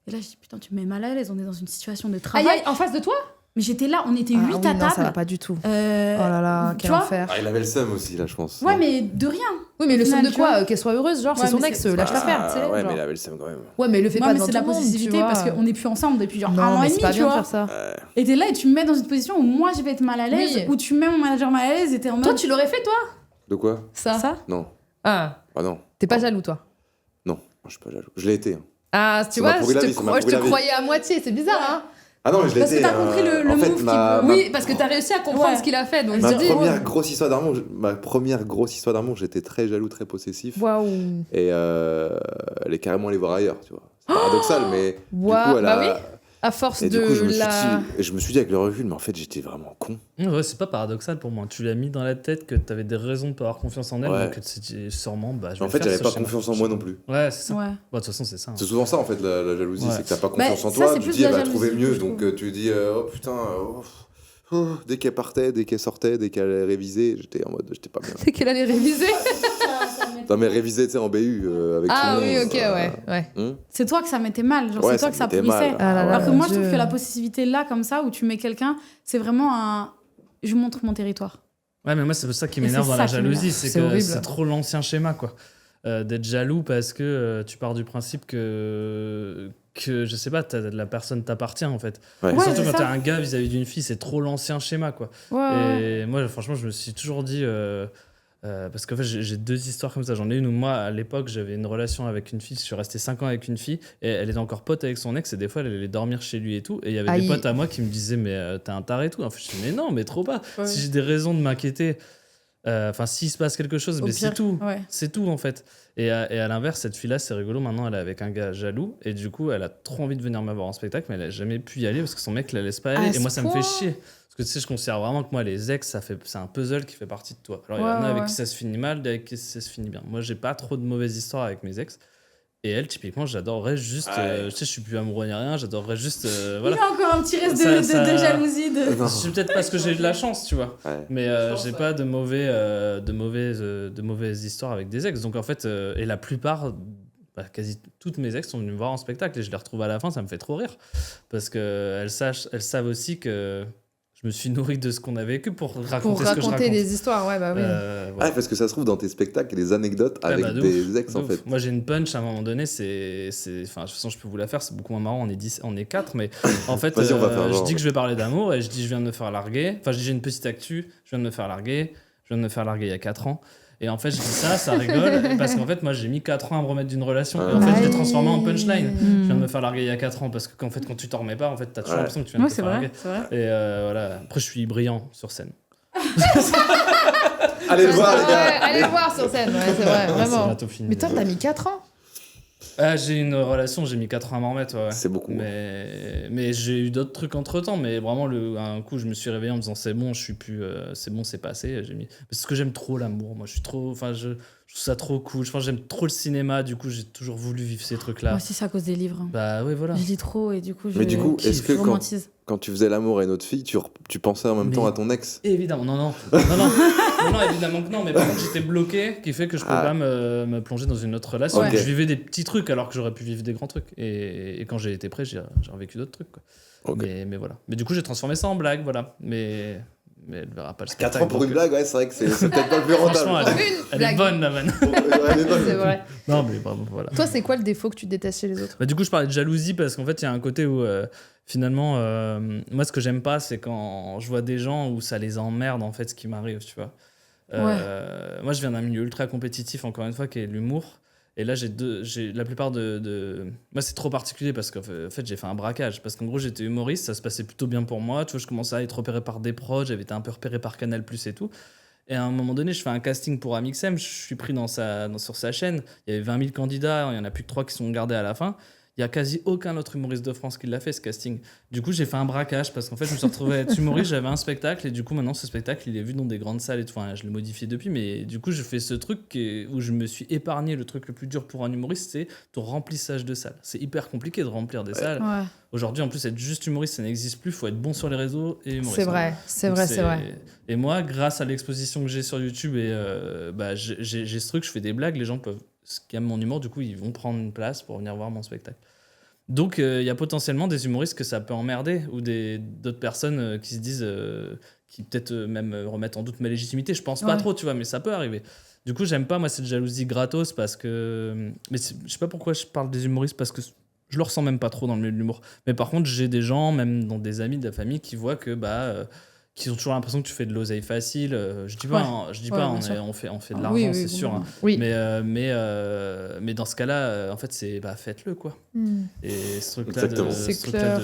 Et là, je dis Putain, tu me mets mal à l'aise, on est dans une situation de Aïe, travail. aïe, en face de toi. Mais j'étais là, on était 8 Ah oui, à non, table. ça va pas du tout. Oh Euh, là là, tu quel vois enfer. Ah, il avait le seum aussi, là, je pense. Ouais, Non. mais de rien. Oui, mais le Au seum final, de tu vois. quoi Qu'elle soit heureuse, genre, Ouais, c'est son mais ex, c'est- lâche-la faire, tu sais. Ouais, genre. mais il avait le seum quand même. Ouais, mais le fais Ouais, pas mais devant c'est tout de la le monde, possessivité tu vois. parce qu'on n'est plus ensemble depuis genre un Non, an mais et c'est demi, pas tu bien de vois. faire ça. Et t'es là et tu me mets dans une position où moi je vais être mal à l'aise, Oui. où tu mets mon manager mal à l'aise et t'es en mode. Toi, tu l'aurais fait, toi De quoi? Ça Non. Ah, Ah non. t'es pas jaloux, toi. Non, je suis pas jaloux. Je l'ai été. Hein. Ah, tu Ça m'a vois, pourri la je vie, ça m'a te pourri la vie. croyais à moitié, c'est bizarre, hein. Ah non, mais je l'ai Parce que été. t'as compris le en fait, move qui ma, peut- ma- Oui, parce que t'as réussi à comprendre Ouais. ce qu'il a fait, donc ma je dis, première ouais. grosse histoire d'amour, j'étais très jaloux, très possessif. Waouh. Et elle est carrément allée voir ailleurs, tu vois. C'est paradoxal, mais Waouh. du coup, elle Bah a... oui, à force Et de du coup, je la. me suis dit avec le recul, mais en fait, j'étais vraiment con. Ouais, c'est pas paradoxal pour moi. Tu l'as mis dans la tête que t'avais des raisons de pas avoir confiance en elle, Ouais. donc c'était sûrement. Bah, je vais En fait, faire j'avais ce pas schéma. confiance en moi non plus. Ouais, c'est ça. Ouais. Bah, de toute façon, c'est ça. hein. C'est souvent ça, en fait, la jalousie, Ouais. c'est que t'as pas confiance en ça, toi. c'est Tu plus dis, de elle la va trouver jalousie, mieux. je Donc, trouve. tu dis, oh putain, dès qu'elle partait, dès qu'elle sortait, dès qu'elle allait réviser, j'étais en mode, j'étais pas bien. C'est qu'elle allait réviser. Non, mais réviser, tu sais, en BU, avec Ah tout le oui, monde. ok, ouais. C'est toi que ça mettait mal, genre Ouais, c'est toi que ça mettait pourrissait. mal. Ah là là. Alors que moi, je Dieu. trouve que la possessivité là, comme ça, où tu mets quelqu'un, c'est vraiment un. Je montre mon territoire. Ouais, mais moi, c'est ça qui Et m'énerve c'est dans ça la qui jalousie, m'énerve. c'est C'est que horrible. c'est trop l'ancien schéma, quoi. D'être jaloux parce que tu pars du principe que je sais pas, la personne t'appartient, en fait. Ouais. Et Ouais, surtout c'est quand ça. t'es un gars vis-à-vis d'une fille, c'est trop l'ancien schéma, quoi. Ouais. Et moi, franchement, je me suis toujours dit. Parce qu'en fait, j'ai 2 histoires comme ça. J'en ai une où moi, à l'époque, j'avais une relation avec une fille. Je suis resté 5 ans avec une fille et elle était encore pote avec son ex. Et des fois, elle allait dormir chez lui et tout. Et il y avait Aïe. des potes à moi qui me disaient, mais t'es un taré et tout. En fait, je dis, mais non, mais trop pas. Ouais. Si j'ai des raisons de m'inquiéter, enfin, s'il se passe quelque chose, Au mais pire, c'est tout. Ouais. C'est tout en fait. Et à l'inverse, cette fille-là, c'est rigolo. Maintenant, elle est avec un gars jaloux. Et du coup, elle a trop envie de venir me voir en spectacle, mais elle a jamais pu y aller parce que son mec la laisse pas aller. À Et moi, ce ça me fait point chier. Parce que tu sais, je considère vraiment que moi, les ex, c'est un puzzle qui fait partie de toi. Alors, il y en a Ouais, avec ouais. qui ça se finit mal, d'autres avec qui ça se finit bien. Moi, j'ai pas trop de mauvaises histoires avec mes ex. Et elle, typiquement, j'adorerais juste. Ouais. Tu sais, je suis plus amoureux ni rien, j'adorerais juste. Il Voilà. y a encore un petit reste Ça- de ça- jalousie. Non. C'est peut-être parce que j'ai eu de la chance, tu vois. Ouais. Mais j'ai pas de mauvaises histoires avec des ex. Donc en fait, et la plupart, quasi toutes mes ex sont venues me voir en spectacle et je les retrouve à la fin, ça me fait trop rire. Parce qu'elles savent aussi que je me suis nourri de ce qu'on a vécu pour raconter Pour ce que je raconter raconte. des histoires, ouais, bah oui. Voilà. Ah, parce que ça se trouve dans tes spectacles, des anecdotes Ouais, avec bah, de des ouf, ex, de en ouf. fait. Moi, j'ai une punch à un moment donné, enfin, de toute façon, je peux vous la faire, c'est beaucoup moins marrant, on est 4, mais en fait, Vas-y, on va faire je genre. dis que je vais parler d'amour et je dis je viens de me faire larguer. Enfin, je dis j'ai une petite actu, je viens de me faire larguer il y a 4 ans. Et en fait, je dis ça rigole, parce qu'en fait, moi, j'ai mis 4 ans à me remettre d'une relation. Et en fait, je l'ai transformé en punchline. Je viens de me faire larguer il y a 4 ans, parce qu'en fait, quand tu t'en remets pas, en fait, t'as toujours Ouais. l'impression que tu viens de Ouais, te c'est faire vrai. larguer. C'est vrai. Et voilà. Après, je suis brillant sur scène. Allez le voir, les Ouais, gars. allez le voir sur scène, ouais, c'est vrai, C'est vraiment. bientôt fini. Mais toi, t'as mis 4 ans. Ah, j'ai une relation, j'ai mis 4 ans à m'en remettre. Ouais. C'est beaucoup. Mais j'ai eu d'autres trucs entre temps. Mais vraiment, un coup, je me suis réveillé en me disant c'est bon, je suis plus. C'est bon, c'est passé. J'ai mis... Parce que j'aime trop l'amour. Moi, je suis trop. Enfin, je trouve ça trop cool. Je pense que j'aime trop le cinéma. Du coup, j'ai toujours voulu vivre ces trucs-là. Moi aussi, c'est à cause des livres. Bah, ouais, voilà. Je lis trop et du coup, je. Mais du coup, est-ce que je romantise. quand tu faisais l'amour à une autre fille, tu pensais en même Mais- temps à ton ex? Évidemment, non, évidemment que non, mais par contre j'étais bloqué, qui fait que je pouvais Ah. pas me plonger dans une autre relation. Ok. Je vivais des petits trucs alors que j'aurais pu vivre des grands trucs. Et quand j'ai été prêt, j'ai revécu d'autres trucs. Quoi. Ok. Mais voilà. Mais du coup, j'ai transformé ça en blague, voilà. Mais mais elle verra pas le 4 spectacle. ans pour une donc, blague, ouais, c'est vrai que c'est peut-être pas le plus rentable. Franchement, elle est blague. bonne la vanne. Elle est bonne. C'est vrai. Non, mais bravo, voilà. Toi, c'est quoi le défaut que tu détestes chez les autres? Bah, du coup, je parlais de jalousie parce qu'en fait, il y a un côté où finalement, moi, ce que j'aime pas, c'est quand je vois des gens où ça les emmerde en fait ce qui m'arrive, tu vois. Moi, je viens d'un milieu ultra compétitif, encore une fois, qui est l'humour. Et là, j'ai la plupart de... Moi, c'est trop particulier parce qu'en fait, j'ai fait un braquage. Parce qu'en gros, j'étais humoriste, ça se passait plutôt bien pour moi. Tu vois, je commençais à être repéré par des prods, j'avais été un peu repéré par Canal+ et tout. Et à un moment donné, je fais un casting pour Amixem, je suis pris sur sa chaîne. Il y avait 20 000 candidats, il y en a plus que 3 qui sont gardés à la fin. Il n'y a quasi aucun autre humoriste de France qui l'a fait, ce casting. Du coup, j'ai fait un braquage parce qu'en fait, je me suis retrouvé à être humoriste, j'avais un spectacle et du coup, maintenant, ce spectacle, il est vu dans des grandes salles et tout. Enfin, je l'ai modifié depuis, mais du coup, je fais ce truc où je me suis épargné. Le truc le plus dur pour un humoriste, c'est ton remplissage de salles. C'est hyper compliqué de remplir des salles. Ouais. Aujourd'hui, en plus, être juste humoriste, ça n'existe plus. Il faut être bon sur les réseaux et humoriste. C'est vrai, c'est Donc, vrai, c'est vrai. Et moi, grâce à l'exposition que j'ai sur YouTube, et j'ai ce truc, je fais des blagues, les gens peuvent, ce qui aiment mon humour, du coup, ils vont prendre une place pour venir voir mon spectacle. Donc, il y a potentiellement des humoristes que ça peut emmerder, ou d'autres personnes qui se disent, qui peut-être même remettent en doute ma légitimité. Je pense pas trop, tu vois, mais ça peut arriver. Du coup, j'aime pas, moi, cette jalousie gratos, parce que... Mais je sais pas pourquoi je parle des humoristes, parce que je le ressens même pas trop dans le milieu de l'humour. Mais par contre, j'ai des gens, même dans des amis de la famille, qui voient que... qui ont toujours l'impression que tu fais de l'oseille facile. Je dis pas, on fait de l'argent, c'est sûr. Hein. Oui. Mais dans ce cas-là, en fait, c'est faites-le, quoi. Et ce truc-là Exactement. C'est clair.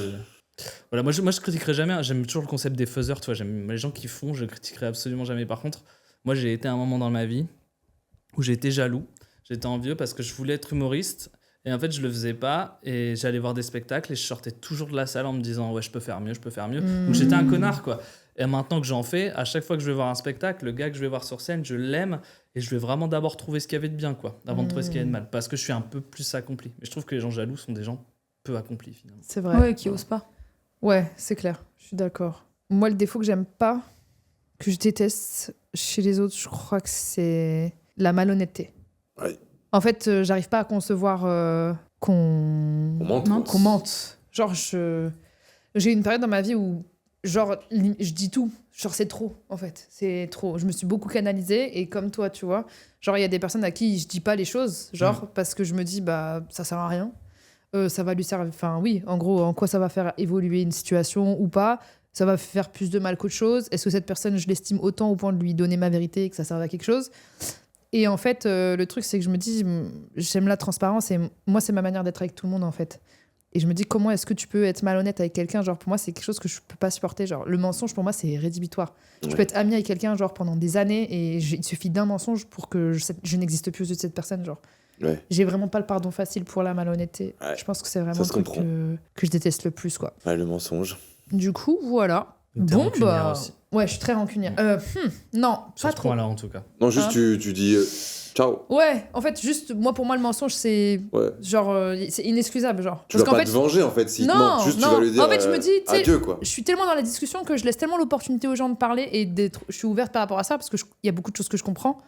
Voilà, moi, je critiquerai jamais. Hein. J'aime toujours le concept des faiseurs, tu vois. J'aime les gens qui font, je critiquerai absolument jamais. Par contre, moi, j'ai été à un moment dans ma vie où j'ai été jaloux. J'étais envieux parce que je voulais être humoriste. Et en fait, je le faisais pas. Et j'allais voir des spectacles et je sortais toujours de la salle en me disant, ouais, je peux faire mieux. Donc j'étais un connard, quoi. Et maintenant que j'en fais, à chaque fois que je vais voir un spectacle, le gars que je vais voir sur scène, je l'aime et je vais vraiment d'abord trouver ce qu'il y avait de bien, quoi, avant de trouver ce qu'il y avait de mal, parce que je suis un peu plus accompli. Mais je trouve que les gens jaloux sont des gens peu accomplis, finalement. C'est vrai. Ouais, qui osent pas. Ouais, c'est clair. Je suis d'accord. Moi, le défaut que j'aime pas, que je déteste chez les autres, je crois que c'est la malhonnêteté. Ouais. En fait, j'arrive pas à concevoir qu'on mente. Genre, j'ai une période dans ma vie où, genre, je dis tout. Genre, c'est trop, en fait. C'est trop. Je me suis beaucoup canalisée et comme toi, tu vois, genre, il y a des personnes à qui je dis pas les choses, genre, parce que je me dis, ça sert à rien. Ça va lui servir. Enfin, oui, en gros, en quoi ça va faire évoluer une situation ou pas? Ça va faire plus de mal qu'autre chose? Est-ce que cette personne, je l'estime autant au point de lui donner ma vérité et que ça serve à quelque chose? Et en fait, le truc, c'est que je me dis, j'aime la transparence et moi, c'est ma manière d'être avec tout le monde, en fait. Et je me dis, comment est-ce que tu peux être malhonnête avec quelqu'un? Genre, pour moi, c'est quelque chose que je peux pas supporter. Genre, le mensonge, pour moi, c'est rédhibitoire. Je peux être amie avec quelqu'un, genre, pendant des années et il suffit d'un mensonge pour que je n'existe plus aux yeux de cette personne, genre. Ouais. J'ai vraiment pas le pardon facile pour la malhonnêteté. Ouais. Je pense que c'est vraiment Ça le se truc comprend. que je déteste le plus, quoi. Ouais, le mensonge. Du coup, voilà. T'es rancunière aussi. Ouais, je suis très rancunière. Non, Sur pas ce trop. point-là, en tout cas. Non, juste Hein tu dis ciao. Ouais, en fait, juste, moi, pour moi, le mensonge, c'est Ouais. genre, c'est inexcusable, genre. Tu vas pas te venger en fait s'il te Non, ment. Juste tu non. vas lui dire En fait, je me dis, tu sais, adieu quoi. je suis tellement dans la discussion que je laisse tellement l'opportunité aux gens de parler et je suis ouverte par rapport à ça parce qu'il y a beaucoup de choses que je comprends.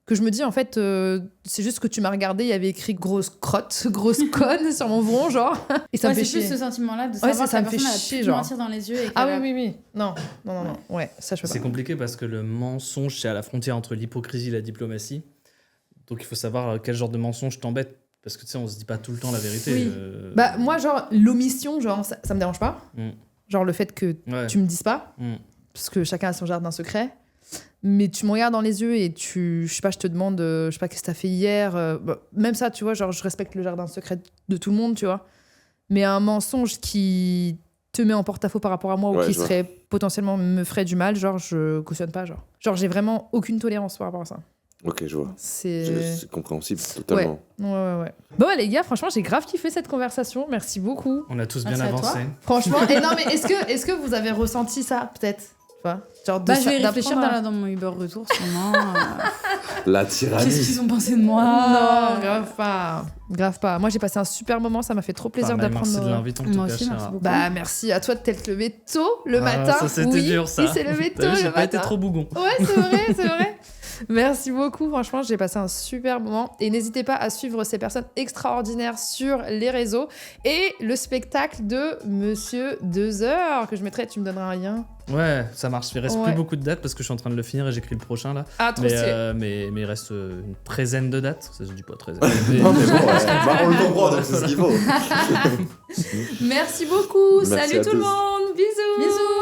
Que je me dis, en fait, c'est juste que tu m'as regardé, il y avait écrit grosse crotte, grosse conne sur mon front, genre. Et ça me fait c'est plus chier. ce sentiment-là de Ouais, savoir ça que me la fait personne chier, a pu genre. mentir dans les yeux. Et Ah qu'elle a- oui. Non. Ouais, ça, je peux pas. C'est compliqué parce que le mensonge, c'est à la frontière entre l'hypocrisie et la diplomatie. Donc il faut savoir quel genre de mensonge t'embête. Parce que tu sais, on se dit pas tout le temps la vérité. Oui. Bah, moi, genre, l'omission, genre, ça me dérange pas. Genre, le fait que Ouais. tu me dises pas, parce que chacun a son jardin secret. Mais tu me regardes dans les yeux et je sais pas, je te demande, je sais pas, qu'est-ce que t'as fait hier. Même ça, tu vois, genre, je respecte le jardin secret de tout le monde, tu vois. Mais un mensonge qui te met en porte-à-faux par rapport à moi ou Ouais, qui je vois. serait potentiellement me ferait du mal, genre, je cautionne pas, genre. Genre, j'ai vraiment aucune tolérance par rapport à ça. Ok, je vois. C'est C'est compréhensible totalement. Ouais. Bon, les gars, franchement, j'ai grave kiffé cette conversation. Merci beaucoup. On a tous bien Merci à toi. avancé. Franchement, et non, mais est-ce que vous avez ressenti ça, peut-être? Tu vois, genre Bah, je vais d'apprendre réfléchir à- dans mon Uber retour, sûrement. La Qu'est-ce tyrannie. qu'ils ont pensé de moi? Non, grave pas. Moi, j'ai passé un super moment, ça m'a fait trop plaisir Pareil, d'apprendre. Merci de l'invite en tout Moi cas, aussi, merci Sarah. beaucoup. Bah, merci à toi de t'être levé tôt le Ah, matin. Ça, c'était oui, dur, ça. Il s'est levé tôt T'as vu, le j'ai matin. pas été trop bougon. Ouais, c'est vrai. Merci beaucoup, franchement, j'ai passé un super moment. Et n'hésitez pas à suivre ces personnes extraordinaires sur les réseaux. Et le spectacle de Monsieur 2h, que je mettrai, tu me donneras un lien. Ouais, ça marche. Il reste Ouais. plus beaucoup de dates parce que je suis en train de le finir et j'écris le prochain là. Ah, trop stylé. Mais il reste une treizaine de dates. Ça se dit pas treizaine. Non, mais bon, bah, on le comprend, donc c'est ce qu'il faut. Merci beaucoup. Merci Salut à tout le tous. monde. Bisous. Bisous.